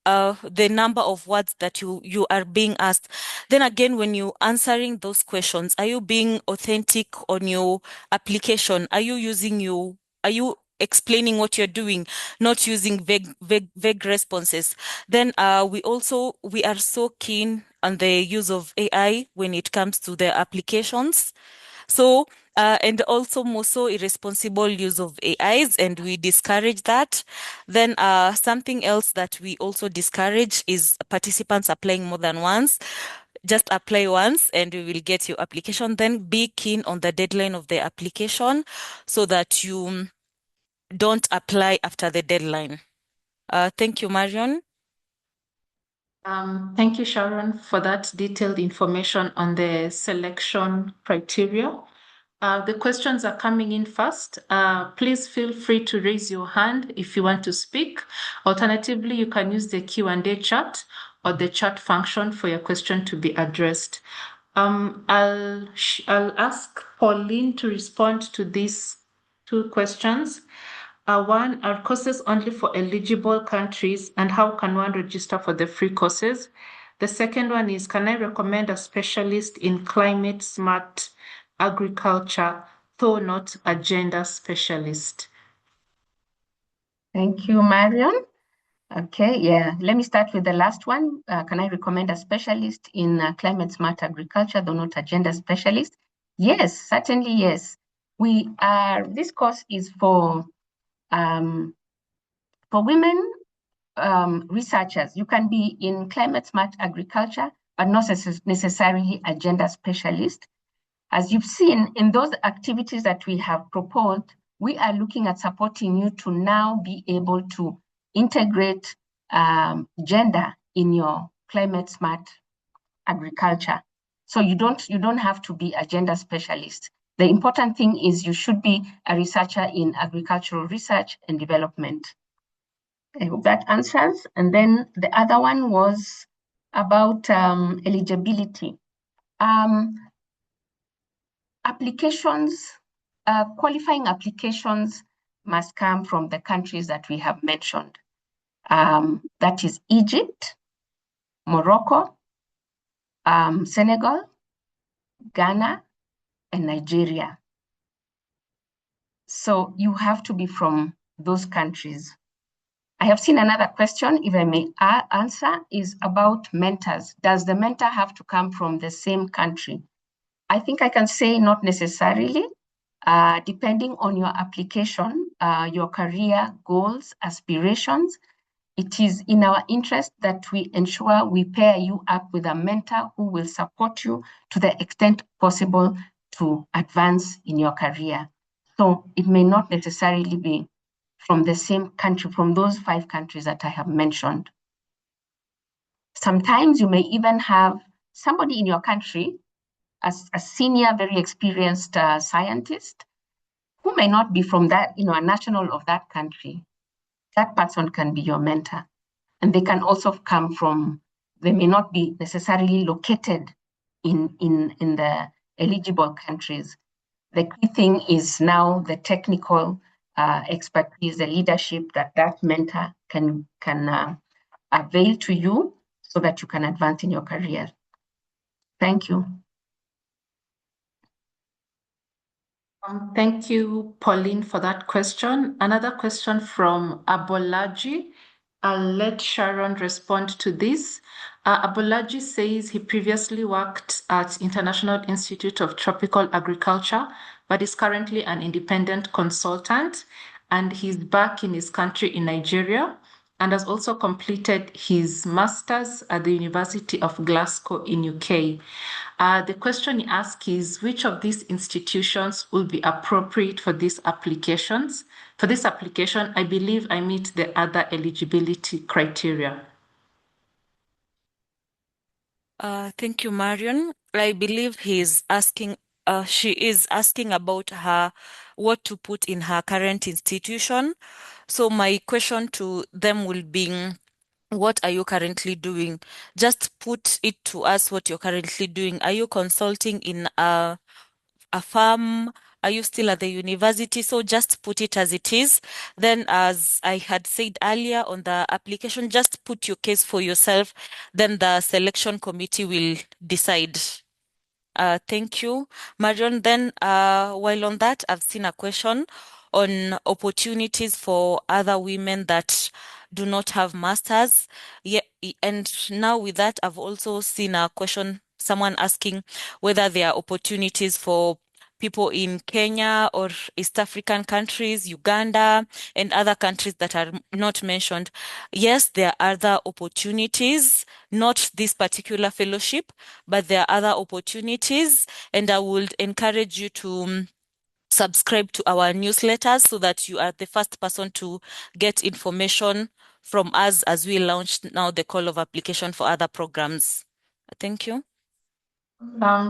the number of words that you are being asked? Then again, when you're answering those questions, are you being authentic on your application? Are you explaining what you're doing, not using vague responses? Then we are so keen on the use of AI when it comes to the applications. So, and also more so irresponsible use of AIs, and we discourage that. Then something else that we also discourage is participants applying more than once. Just apply once and we will get your application. Then be keen on the deadline of the application so that you don't apply after the deadline. Thank you, Marion.
Thank you, Sharon, for that detailed information on the selection criteria. The questions are coming in fast. Please feel free to raise your hand if you want to speak. Alternatively, you can use the Q&A chat or the chat function for your question to be addressed. I'll ask Pauline to respond to these two questions. One, are courses only for eligible countries, and how can one register for the free courses? The second one is, can I recommend a specialist in climate smart agriculture, though not a gender specialist?
Thank you, Marion. Okay, yeah, let me start with the last one. Can I recommend a specialist in climate smart agriculture, though not a gender specialist? Yes, certainly yes. This course is for women researchers. You can be in climate smart agriculture, but not necessarily a gender specialist. As you've seen in those activities that we have proposed, we are looking at supporting you to now be able to integrate gender in your climate smart agriculture. So you don't have to be a gender specialist. The important thing is you should be a researcher in agricultural research and development. I hope that answers. And then the other one was about eligibility. Qualifying applications must come from the countries that we have mentioned. That is Egypt, Morocco, Senegal, Ghana, and Nigeria. So you have to be from those countries. I have seen another question, if I may answer, is about mentors. Does the mentor have to come from the same country? I think I can say not necessarily. Depending on your application, your career goals, aspirations, it is in our interest that we ensure we pair you up with a mentor who will support you to the extent possible to advance in your career. So it may not necessarily be from the same country, from those 5 countries that I have mentioned. Sometimes you may even have somebody in your country, as a senior, very experienced scientist, who may not be from that, a national of that country. That person can be your mentor. And they can also come from, they may not be necessarily located in the eligible countries. The key thing is now the technical expertise, the leadership that mentor can avail to you so that you can advance in your career. Thank you.
Thank you, Pauline, for that question. Another question from Abolaji. I'll let Sharon respond to this. Abolaji says he previously worked at International Institute of Tropical Agriculture, but is currently an independent consultant, and he's back in his country in Nigeria, and has also completed his master's at the University of Glasgow in UK. The question he asks is, which of these institutions will be appropriate for these applications? For this application, I believe I meet the other eligibility criteria.
Thank you, Marion. I believe she is asking about what to put in her current institution. So my question to them will be, what are you currently doing? Just put it to us what you're currently doing. Are you consulting in a farm? Are you still at the university? So just put it as it is. Then, as I had said earlier on the application, just put your case for yourself. Then the selection committee will decide. Thank you, Marion. Then, while on that, I've seen a question on opportunities for other women that do not have masters. Yeah, and now with that, I've also seen a question, someone asking whether there are opportunities for people in Kenya or East African countries, Uganda, and other countries that are not mentioned. Yes, there are other opportunities, not this particular fellowship, but there are other opportunities, and I would encourage you to subscribe to our newsletters so that you are the first person to get information from us as we launch now the call of application for other programs. Thank you.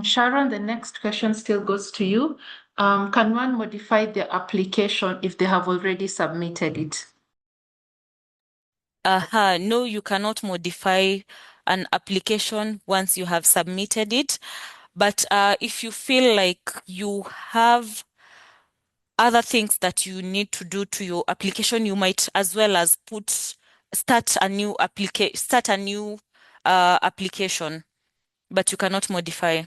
Sharon, the next question still goes to you. Can one modify the application if they have already submitted it?
No, you cannot modify an application once you have submitted it. But if you feel like you have other things that you need to do to your application, you might as well as start a new application, but you cannot modify.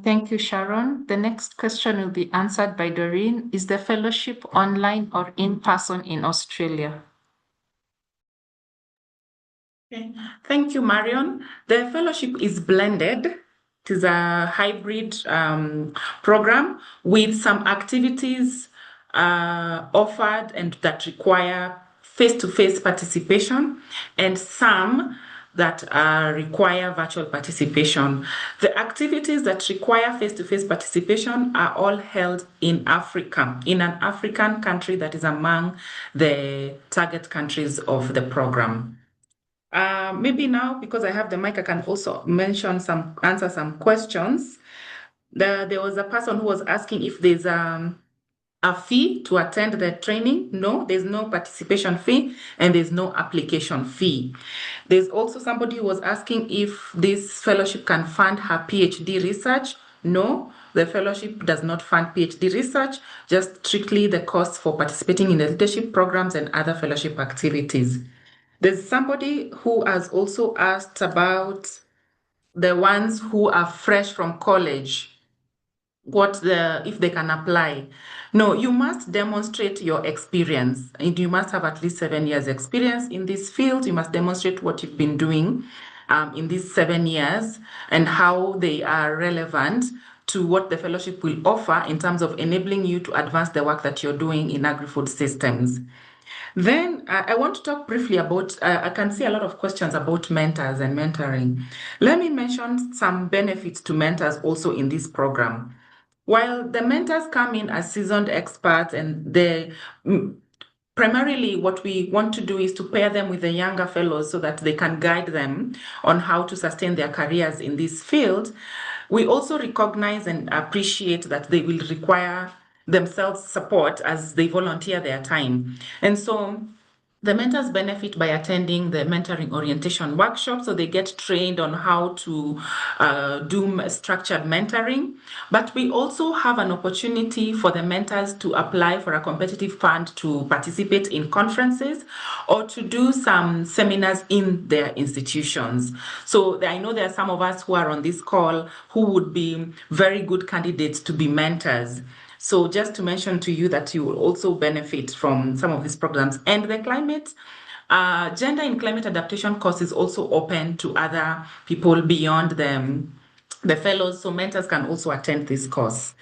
Thank you, Sharon. The next question will be answered by Doreen. Is the fellowship online or in person in Australia?
Okay. Thank you, Marion. The fellowship is blended. It is a hybrid program with some activities offered and that require face-to-face participation and some that require virtual participation. The activities that require face-to-face participation are all held in Africa, in an African country that is among the target countries of the program. Maybe now, because I have the mic, I can also answer some questions. There was a person who was asking if there's a fee to attend the training. No, there's no participation fee and there's no application fee. There's also somebody who was asking if this fellowship can fund her PhD research. No, the fellowship does not fund PhD research, just strictly the costs for participating in the leadership programs and other fellowship activities. There's somebody who has also asked about the ones who are fresh from college, if they can apply. No, you must demonstrate your experience, and you must have at least 7 years experience in this field. You must demonstrate what you've been doing in these 7 years and how they are relevant to what the fellowship will offer in terms of enabling you to advance the work that you're doing in agri-food systems. Then I want to talk briefly about, I can see a lot of questions about mentors and mentoring. Let me mention some benefits to mentors also in this program. While the mentors come in as seasoned experts and primarily what we want to do is to pair them with the younger fellows so that they can guide them on how to sustain their careers in this field, we also recognize and appreciate that they will require themselves support as they volunteer their time. And so the mentors benefit by attending the mentoring orientation workshop, so they get trained on how to do structured mentoring. But we also have an opportunity for the mentors to apply for a competitive fund to participate in conferences or to do some seminars in their institutions. So I know there are some of us who are on this call who would be very good candidates to be mentors. So just to mention to you that you will also benefit from some of these programs. And the gender in climate adaptation course is also open to other people beyond the fellows, so mentors can also attend this course.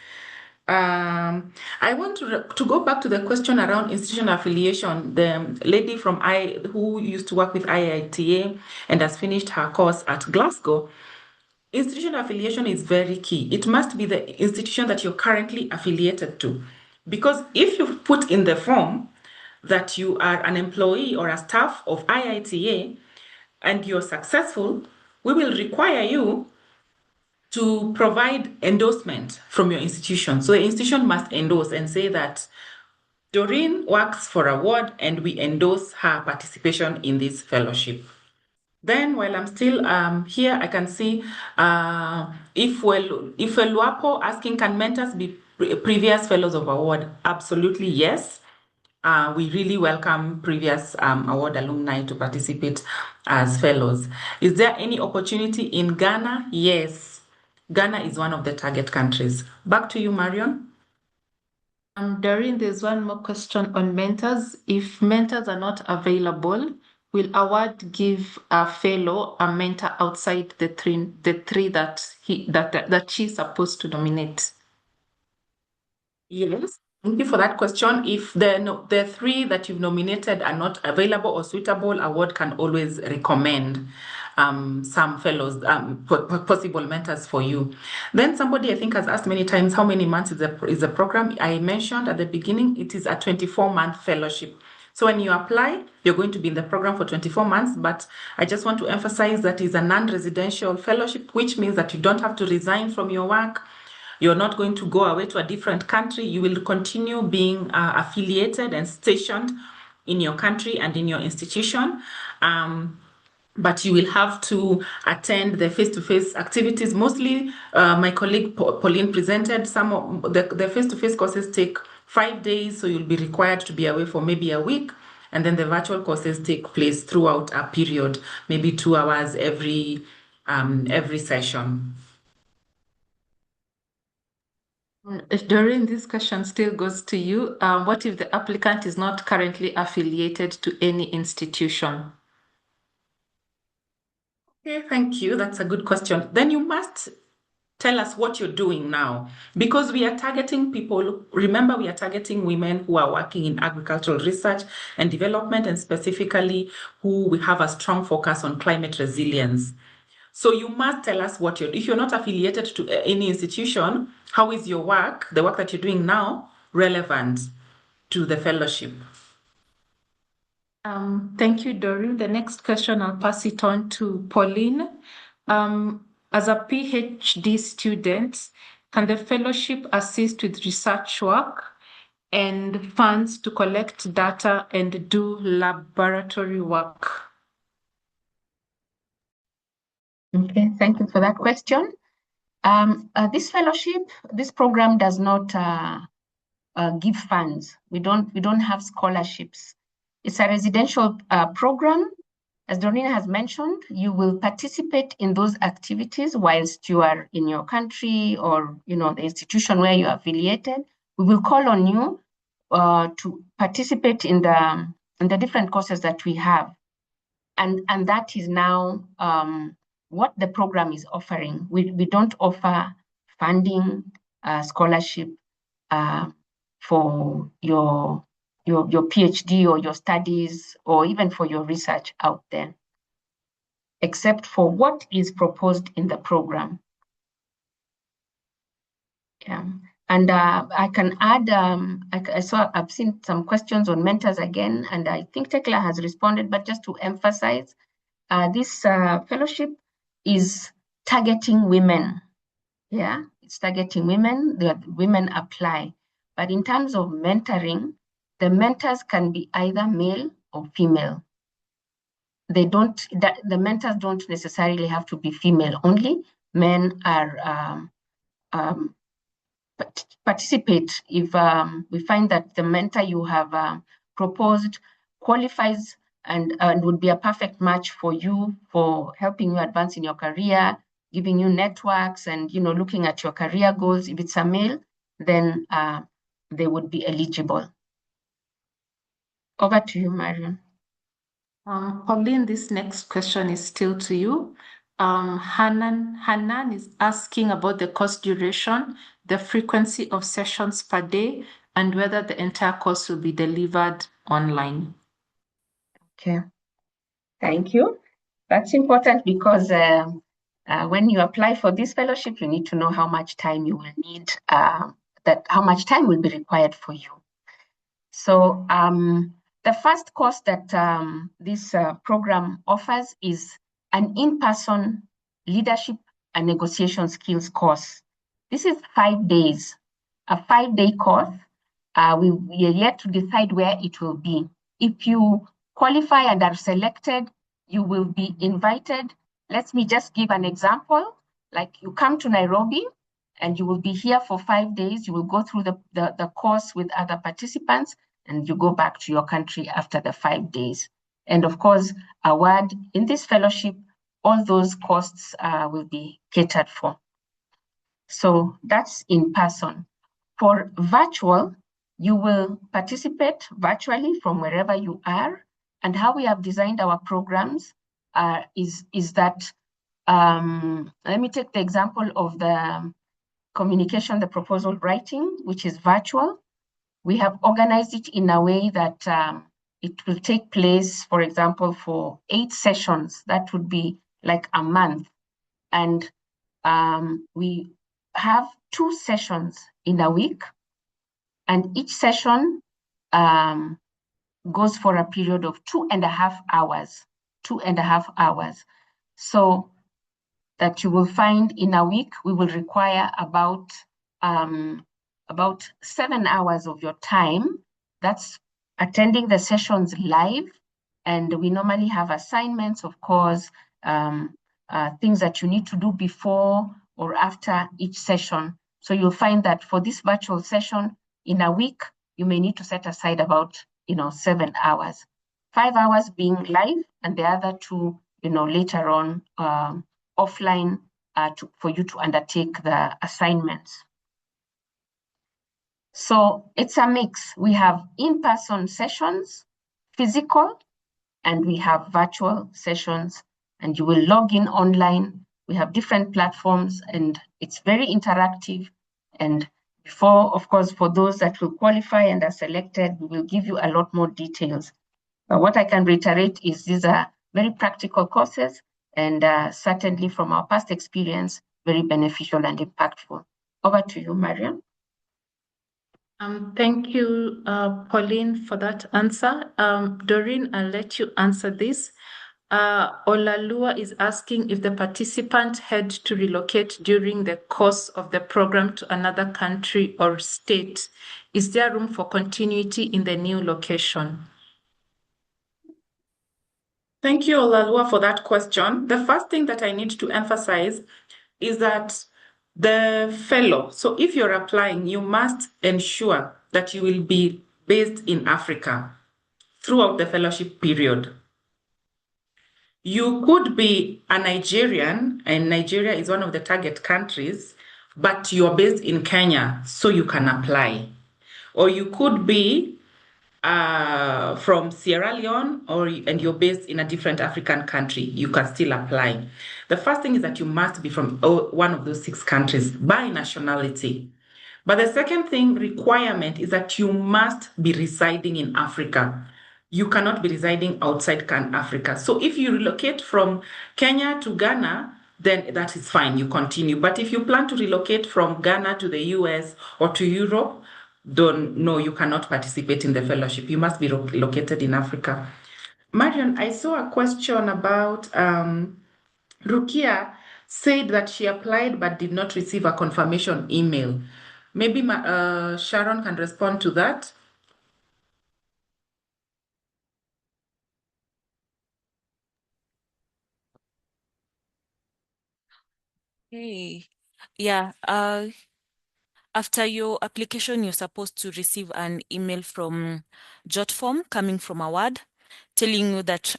I want to go back to the question around institutional affiliation. The lady who used to work with IITA and has finished her course at Glasgow. Institutional affiliation is very key. It must be the institution that you're currently affiliated to. Because if you put in the form that you are an employee or a staff of IITA and you're successful, we will require you to provide endorsement from your institution. So the institution must endorse and say that Doreen works for award and we endorse her participation in this fellowship. Then, while I'm still here, I can see if Luapo asking, can mentors be previous fellows of award? Absolutely, yes. We really welcome previous award alumni to participate as fellows. Is there any opportunity in Ghana? Yes. Ghana is one of the target countries. Back to you, Marion.
Doreen, there's one more question on mentors. If mentors are not available, will award give a fellow a mentor outside the three that she's supposed to nominate?
Yes, thank you for that question. If the three that you've nominated are not available or suitable, award can always recommend some fellows, possible mentors for you. Then somebody I think has asked many times, how many months is the program? I mentioned at the beginning, it is a 24-month fellowship. So when you apply, you're going to be in the program for 24 months, but I just want to emphasize that it's a non-residential fellowship, which means that you don't have to resign from your work. You're not going to go away to a different country. You will continue being affiliated and stationed in your country and in your institution. But you will have to attend the face-to-face activities. Mostly, my colleague Pauline presented some of the face-to-face courses take 5 days, so you'll be required to be away for maybe a week. And then the virtual courses take place throughout a period, maybe 2 hours every session.
Doreen, this question still goes to you. What if the applicant is not currently affiliated to any institution?
Okay, thank you. That's a good question. Then you must tell us what you're doing now, because we are targeting people. Remember, we are targeting women who are working in agricultural research and development, and specifically who we have a strong focus on climate resilience. So you must tell us what if you're not affiliated to any institution, how is your work, the work that you're doing now, relevant to the fellowship?
Thank you, Doreen. The next question, I'll pass it on to Pauline. As a PhD student, can the fellowship assist with research work and funds to collect data and do laboratory work?
Okay, thank you for that question. This fellowship, this program does not give funds. We don't have scholarships. It's a residential program. As Doreen has mentioned, you will participate in those activities whilst you are in your country or the institution where you are affiliated. We will call on you to participate in the different courses that we have, and that is now what the program is offering. We don't offer funding, scholarship for your PhD or your studies, or even for your research out there, except for what is proposed in the program. Yeah, and I can add, I've seen some questions on mentors again, and I think Tekla has responded, but just to emphasize, this fellowship is targeting women. Yeah, it's targeting women. The women apply. But in terms of mentoring, the mentors can be either male or female. The mentors don't necessarily have to be female only. Men are participate if we find that the mentor you have proposed qualifies and would be a perfect match for you, for helping you advance in your career, giving you networks, and looking at your career goals. If it's a male, then they would be eligible. Over to you, Marion.
Pauline, this next question is still to you. Hanan is asking about the course duration, the frequency of sessions per day, and whether the entire course will be delivered online.
Okay, thank you. That's important because when you apply for this fellowship, you need to know how much time you will need, how much time will be required for you. So the first course that this program offers is an in-person leadership and negotiation skills course. This is 5 days, a 5-day course. We are yet to decide where it will be. If you qualify and are selected, you will be invited. Let me just give an example. Like, you come to Nairobi and you will be here for 5 days. You will go through the course with other participants, and you go back to your country after the 5 days. And of course, award in this fellowship, all those costs will be catered for. So that's in person. For virtual, you will participate virtually from wherever you are. And how we have designed our programs is that, let me take the example of the communication, the proposal writing, which is virtual. We have organized it in a way that it will take place, for example, for 8 sessions. That would be like a month. And we have 2 sessions in a week, and each session goes for a period of 2.5 hours. 2.5 hours. So that you will find in a week, we will require about 7 hours of your time. That's attending the sessions live. And we normally have assignments, of course, things that you need to do before or after each session. So you'll find that for this virtual session in a week, you may need to set aside about 7 hours. 5 hours being live, and the other 2, later on offline for you to undertake the assignments. So it's a mix. We have in-person sessions, physical, and we have virtual sessions, and you will log in online. We have different platforms, and it's very interactive. And of course, for those that will qualify and are selected, we will give you a lot more details. But what I can reiterate is these are very practical courses, and certainly from our past experience, very beneficial and impactful. Over to you, Marion.
Thank you, Pauline, for that answer. Doreen, I'll let you answer this. Olalua is asking if the participant had to relocate during the course of the program to another country or state. Is there room for continuity in the new location?
Thank you, Olalua, for that question. The first thing that I need to emphasize is that the fellow, so if you're applying, you must ensure that you will be based in Africa throughout the fellowship period. You could be a Nigerian, and Nigeria is one of the target countries, but you're based in Kenya, so you can apply. Or you could be from Sierra Leone, and you're based in a different African country, you can still apply. The first thing is that you must be from one of those 6 countries by nationality. But the second requirement is that you must be residing in Africa. You cannot be residing outside Africa. So if you relocate from Kenya to Ghana, then that is fine, you continue. But if you plan to relocate from Ghana to the US or to Europe, no, you cannot participate in the fellowship. You must be located in Africa. Marion, I saw a question about Rukia said that she applied but did not receive a confirmation email. Maybe Sharon can respond to that.
Hey, yeah. After your application, you're supposed to receive an email from JotForm coming from Award, telling you that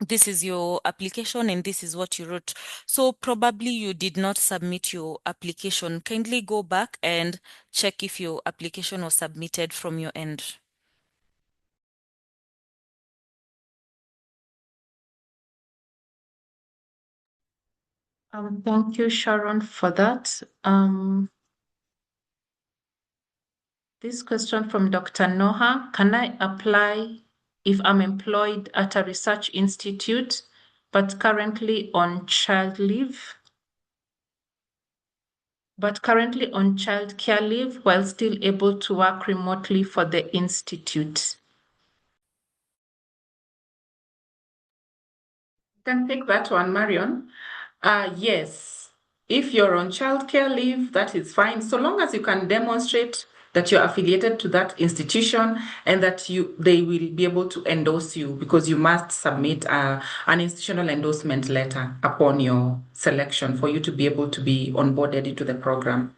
this is your application and this is what you wrote. So probably you did not submit your application. Kindly go back and check if your application was submitted from your end.
Thank you, Sharon, for that. This question from Dr. Noha: can I apply if I'm employed at a research institute but currently on child leave? But currently on child care leave while still able to work remotely for the institute?
Can take that one, Marion. Yes, if you're on childcare leave, that is fine, so long as you can demonstrate that you're affiliated to that institution and that they will be able to endorse you, because you must submit an institutional endorsement letter upon your selection for you to be able to be onboarded into the program.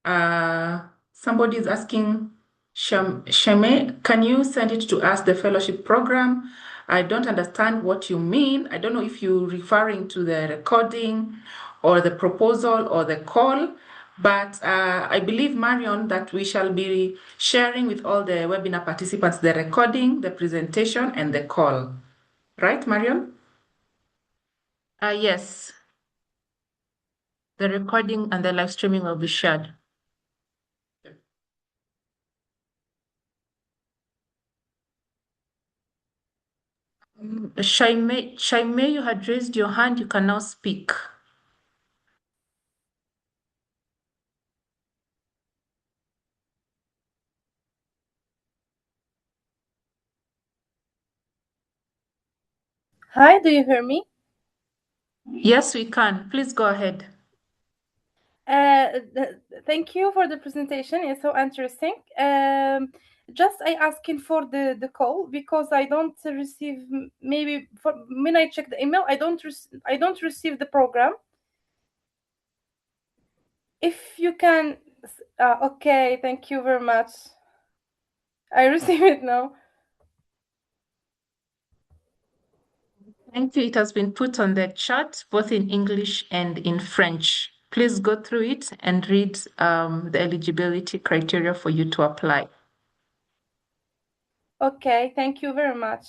Somebody is asking, Sheme, can you send it to us, the fellowship program? I don't understand what you mean. I don't know if you're referring to the recording or the proposal or the call, but I believe, Marion, that we shall be sharing with all the webinar participants the recording, the presentation, and the call. Right, Marion?
Yes. The recording and the live streaming will be shared. Shaime, you had raised your hand. You can now speak.
Hi, do you hear me?
Yes, we can. Please go ahead.
Thank you for the presentation. It's so interesting. Just I asking for the call because I don't receive maybe for, when I check the email I don't receive the program. If you can, okay, thank you very much. I receive it now.
Thank you. It has been put on the chat, both in English and in French. Please go through it and read the eligibility criteria for you to apply.
Okay, thank you very much.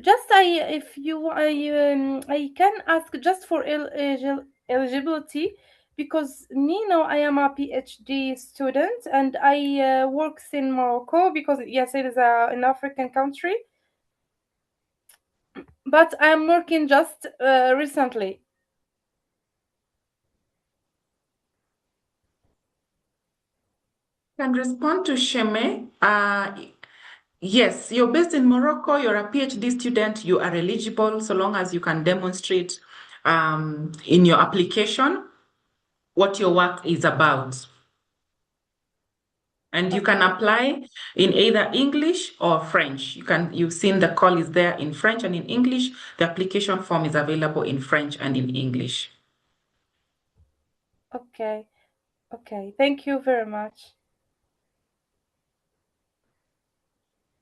Just I can ask just for eligibility because me now I am a PhD student and I works in Morocco because yes it is an African country, but I'm working just recently.
Can respond to Sheme. Yes, you're based in Morocco, you're a PhD student, you are eligible so long as you can demonstrate in your application what your work is about. And you can apply in either English or French. You've seen the call is there in French and in English. The application form is available in French and in English.
Okay, thank you very much.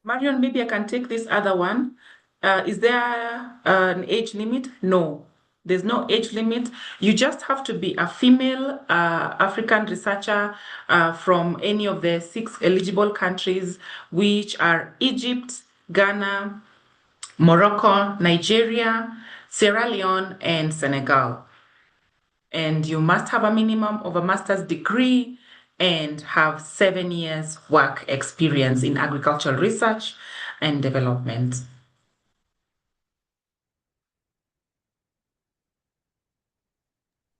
Marion, maybe I can take this other one. Is there an age limit? No, there's no age limit. You just have to be a female African researcher from any of the 6 eligible countries, which are Egypt, Ghana, Morocco, Nigeria, Sierra Leone, and Senegal. And you must have a minimum of a master's degree and have 7 years work experience in agricultural research and development.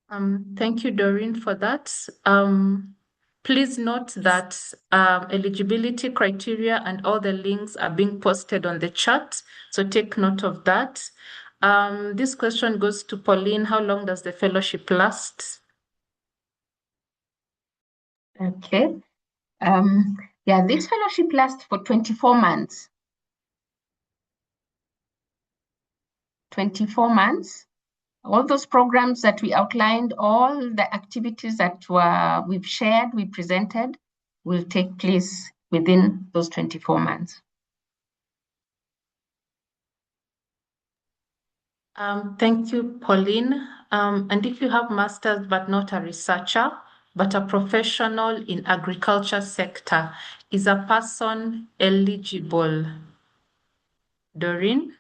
Thank you, Doreen, for that. Please note that eligibility criteria and all the links are being posted on the chat, so take note of that. This question goes to Pauline. How long does the fellowship last?
Okay. Yeah, this fellowship lasts for 24 months. 24 months. All those programs that we outlined, all the activities that we've shared, we presented, will take place within those 24 months.
Thank you, Pauline. And if you have masters but not a researcher, but a professional in agriculture sector, is a person eligible? Doreen?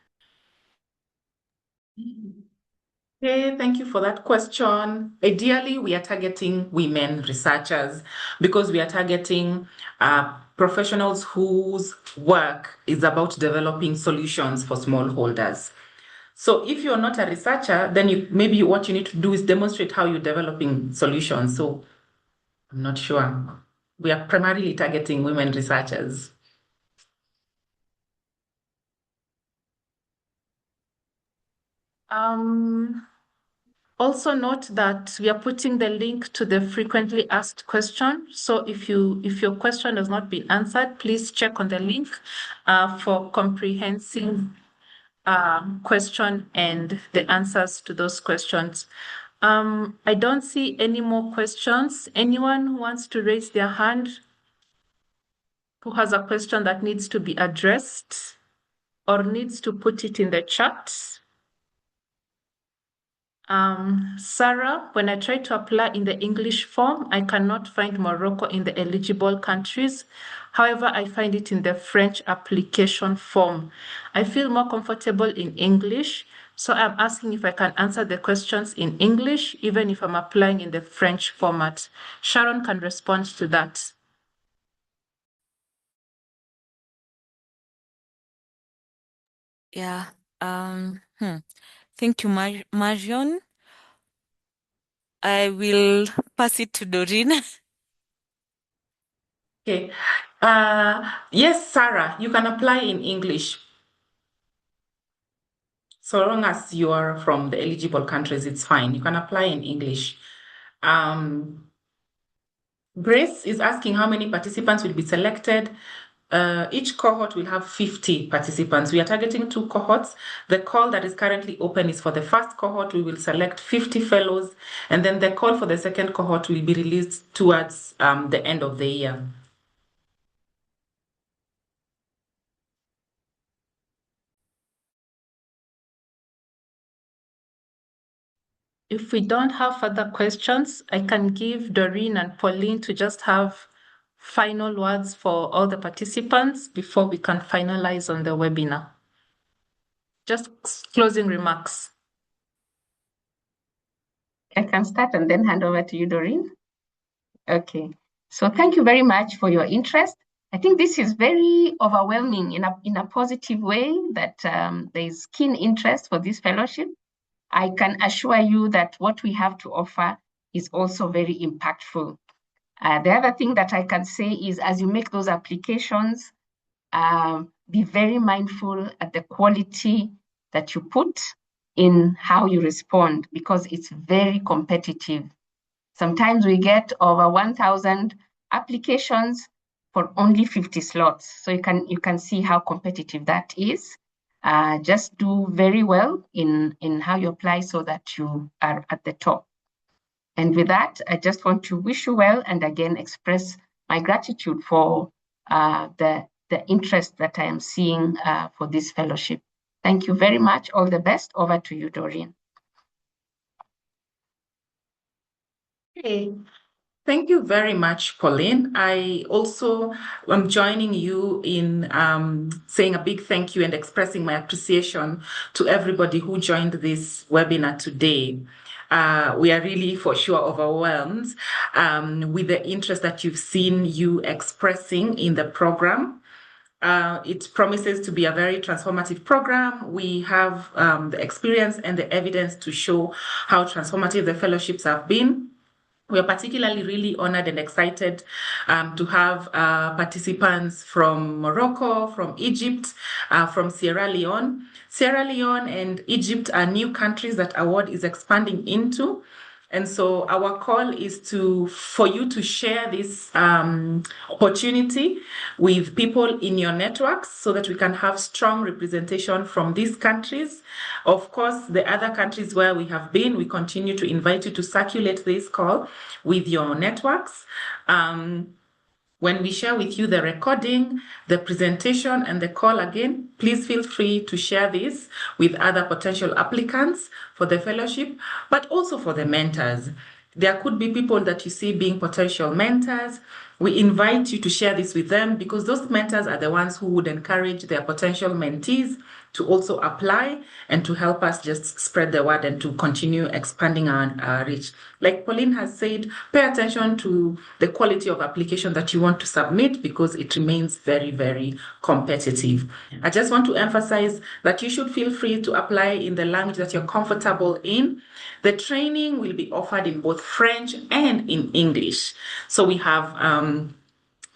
Okay, thank you for that question. Ideally, we are targeting women researchers because we are targeting professionals whose work is about developing solutions for smallholders. So if you're not a researcher, then maybe what you need to do is demonstrate how you're developing solutions. So I'm not sure. We are primarily targeting women researchers.
Also note that we are putting the link to the frequently asked question. So if your question has not been answered, please check on the link for comprehensive question and the answers to those questions. I don't see any more questions. Anyone who wants to raise their hand who has a question that needs to be addressed or needs to put it in the chat? Sarah, when I try to apply in the English form, I cannot find Morocco in the eligible countries. However, I find it in the French application form. I feel more comfortable in English, so I'm asking if I can answer the questions in English, even if I'm applying in the French format. Sharon can respond to that.
Yeah. Thank you, Marion. I will pass it to Doreen.
Okay. Yes, Sarah, you can apply in English. So long as you are from the eligible countries, it's fine. You can apply in English. Grace is asking how many participants will be selected. Each cohort will have 50 participants. We are targeting 2 cohorts. The call that is currently open is for the first cohort. We will select 50 fellows, and then the call for the second cohort will be released towards the end of the year.
If we don't have further questions, I can give Doreen and Pauline to just have final words for all the participants before we can finalize on the webinar. Just closing remarks.
I can start and then hand over to you, Doreen. Okay, so thank you very much for your interest. I think this is very overwhelming in a positive way that there is keen interest for this fellowship. I can assure you that what we have to offer is also very impactful. The other thing that I can say is as you make those applications, be very mindful at the quality that you put in how you respond, because it's very competitive. Sometimes we get over 1,000 applications for only 50 slots. So you can see how competitive that is. Just do very well in how you apply so that you are at the top. And with that, I just want to wish you well and again express my gratitude for the interest that I am seeing for this fellowship. Thank you very much. All the best. Over to you, Doreen.
Okay. Thank you very much, Pauline. I also am joining you in saying a big thank you and expressing my appreciation to everybody who joined this webinar today. We are really for sure overwhelmed with the interest that you've seen you expressing in the program. It promises to be a very transformative program. We have the experience and the evidence to show how transformative the fellowships have been. We are particularly really honored and excited to have participants from Morocco, from Egypt, from Sierra Leone. Sierra Leone and Egypt are new countries that award is expanding into. And so our call is for you to share this opportunity with people in your networks so that we can have strong representation from these countries. Of course, the other countries where we have been, we continue to invite you to circulate this call with your networks. When we share with you the recording, the presentation, and the call again, please feel free to share this with other potential applicants for the fellowship, but also for the mentors. There could be people that you see being potential mentors. We invite you to share this with them because those mentors are the ones who would encourage their potential mentees to also apply and to help us just spread the word and to continue expanding our reach. Like Pauline has said, pay attention to the quality of application that you want to submit because it remains very, very competitive. I just want to emphasize that you should feel free to apply in the language that you're comfortable in. The training will be offered in both French and in English. So we have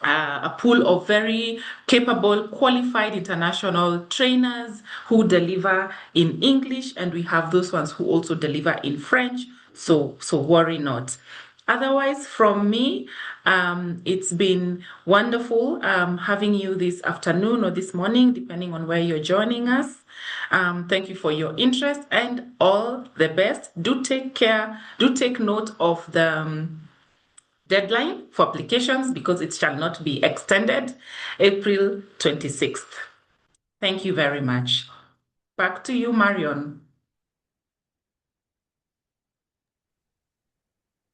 a pool of very capable, qualified international trainers who deliver in English, and we have those ones who also deliver in French. So worry not. Otherwise, from me, it's been wonderful having you this afternoon or this morning, depending on where you're joining us. Thank you for your interest and all the best. Do take care. Do take note of the deadline for applications because it shall not be extended, April 26th. Thank you very much. Back to you, Marion.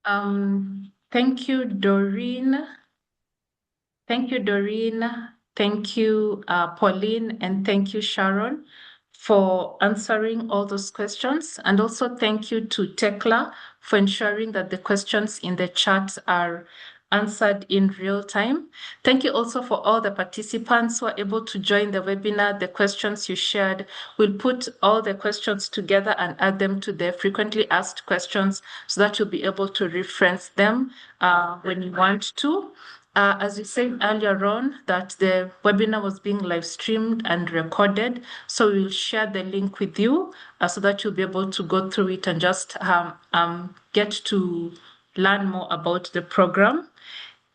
Thank you, Doreen. Thank you, Doreen. Thank you, Pauline, and thank you, Sharon, for answering all those questions. And also thank you to Tekla for ensuring that the questions in the chat are answered in real time. Thank you also for all the participants who are able to join the webinar. The questions you shared, we'll put all the questions together and add them to the frequently asked questions so that you'll be able to reference them when you want to. As we said earlier on, that the webinar was being live streamed and recorded. So we'll share the link with you so that you'll be able to go through it and just get to learn more about the program.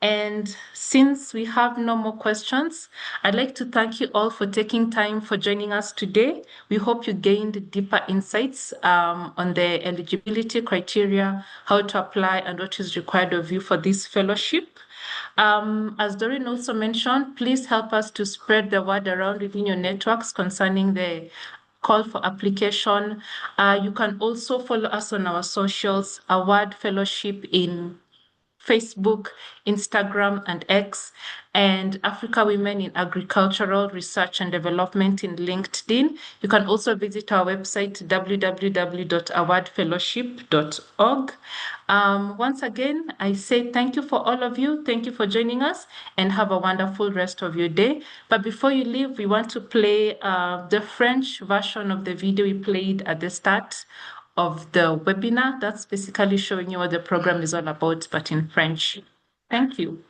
And since we have no more questions, I'd like to thank you all for taking time for joining us today. We hope you gained deeper insights on the eligibility criteria, how to apply, and what is required of you for this fellowship. As Doreen also mentioned, please help us to spread the word around within your networks concerning the call for application. You can also follow us on our socials, Award Fellowship in Facebook, Instagram, and X, and Africa Women in Agricultural Research and Development in LinkedIn. You can also visit our website, www.awardfellowship.org. Once again, I say thank you for all of you. Thank you for joining us and have a wonderful rest of your day. But before you leave, we want to play the French version of the video we played at the start of the webinar. That's basically showing you what the program is all about, but in French. Thank you.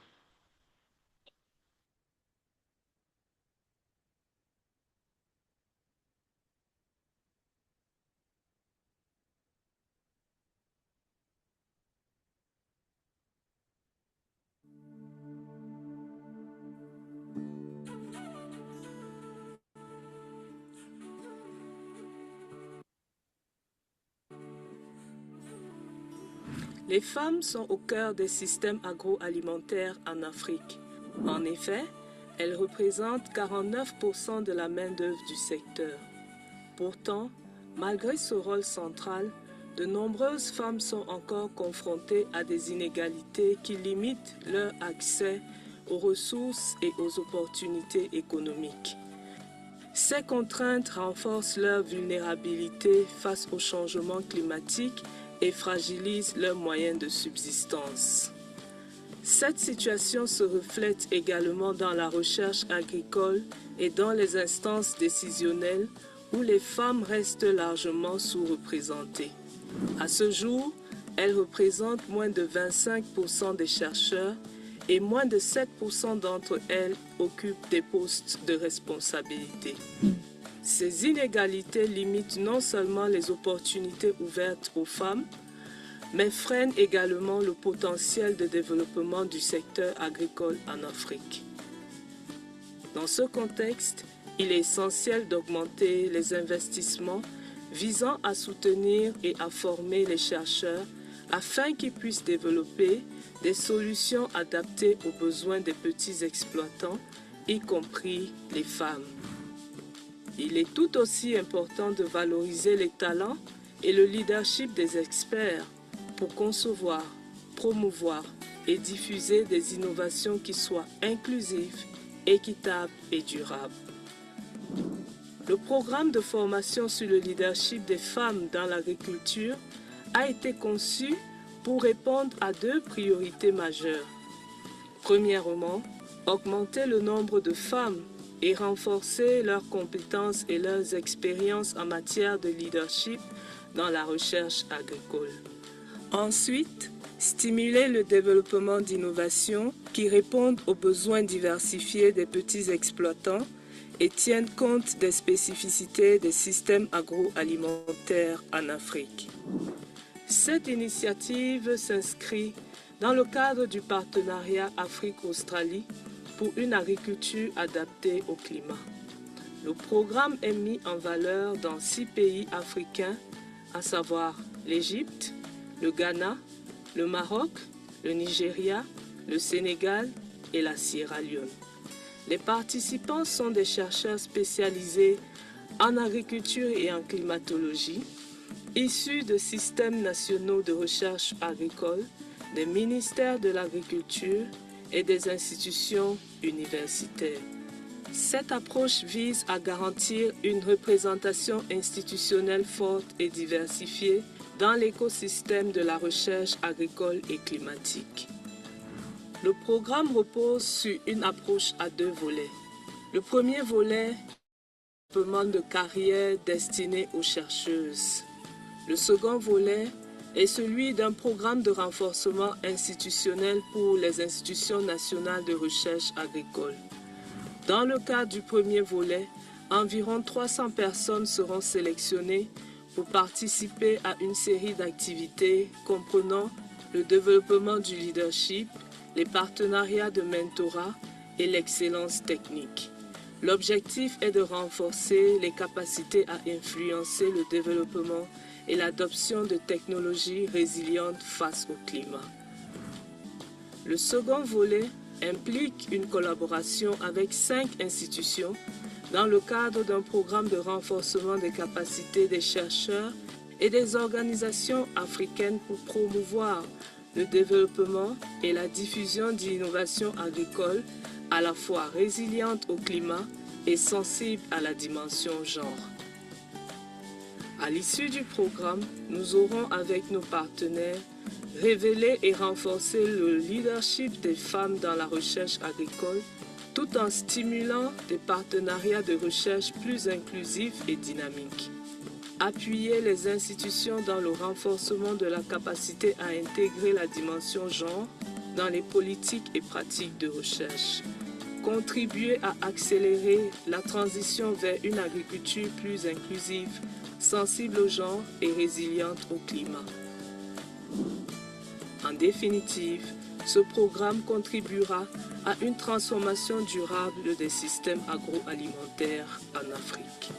Les femmes sont au cœur des systèmes agroalimentaires en Afrique. En effet, elles représentent 49% de la main-d'œuvre du secteur. Pourtant, malgré ce rôle central, de nombreuses femmes sont encore confrontées à des inégalités qui limitent leur accès aux ressources et aux opportunités économiques. Ces contraintes renforcent leur vulnérabilité face au changement climatique et fragilisent leurs moyens de subsistance. Cette situation se reflète également dans la recherche agricole et dans les instances décisionnelles où les femmes restent largement sous-représentées. À ce jour, elles représentent moins de 25% des chercheurs et moins de 7% d'entre elles occupent des postes de responsabilité. Ces inégalités limitent non seulement les opportunités ouvertes aux femmes, mais freinent également le potentiel de développement du secteur agricole en Afrique. Dans ce contexte, il est essentiel d'augmenter les investissements visant à soutenir et à former les chercheurs afin qu'ils puissent développer des solutions adaptées aux besoins des petits exploitants, y compris les femmes. Il est tout aussi important de valoriser les talents et le leadership des experts pour concevoir, promouvoir et diffuser des innovations qui soient inclusives, équitables et durables. Le programme de formation sur le leadership des femmes dans l'agriculture a été conçu pour répondre à deux priorités majeures. Premièrement, augmenter le nombre de femmes et renforcer leurs compétences et leurs expériences en matière de leadership dans la recherche agricole. Ensuite, stimuler le développement d'innovations qui répondent aux besoins diversifiés des petits exploitants et tiennent compte des spécificités des systèmes agroalimentaires en Afrique. Cette initiative s'inscrit dans le cadre du partenariat Afrique-Australie pour une agriculture adaptée au climat. Le programme est mis en valeur dans 6 pays africains, à savoir l'Égypte, le Ghana, le Maroc, le Nigeria, le Sénégal et la Sierra Leone. Les participants sont des chercheurs spécialisés en agriculture et en climatologie, issus de systèmes nationaux de recherche agricole, des ministères de l'agriculture et des institutions universitaires. Cette approche vise à garantir une représentation institutionnelle forte et diversifiée dans l'écosystème de la recherche agricole et climatique. Le programme repose sur une approche à 2 volets. Le premier volet, développement de carrière destiné aux chercheuses. Le second volet est celui d'un programme de renforcement institutionnel pour les institutions nationales de recherche agricole. Dans le cadre du premier volet, environ 300 personnes seront sélectionnées pour participer à une série d'activités comprenant le développement du leadership, les partenariats de mentorat et l'excellence technique. L'objectif est de renforcer les capacités à influencer le développement et l'adoption de technologies résilientes face au climat. Le second volet implique une collaboration avec 5 institutions dans le cadre d'un programme de renforcement des capacités des chercheurs et des organisations africaines pour promouvoir le développement et la diffusion d'innovations agricoles à la fois résilientes au climat et sensibles à la dimension genre. À l'issue du programme, nous aurons avec nos partenaires révélé et renforcé le leadership des femmes dans la recherche agricole tout en stimulant des partenariats de recherche plus inclusifs et dynamiques. Appuyer les institutions dans le renforcement de la capacité à intégrer la dimension genre dans les politiques et pratiques de recherche. Contribuer à accélérer la transition vers une agriculture plus inclusive, sensible au genre et résiliente au climat. En définitive, ce programme contribuera à une transformation durable des systèmes agroalimentaires en Afrique.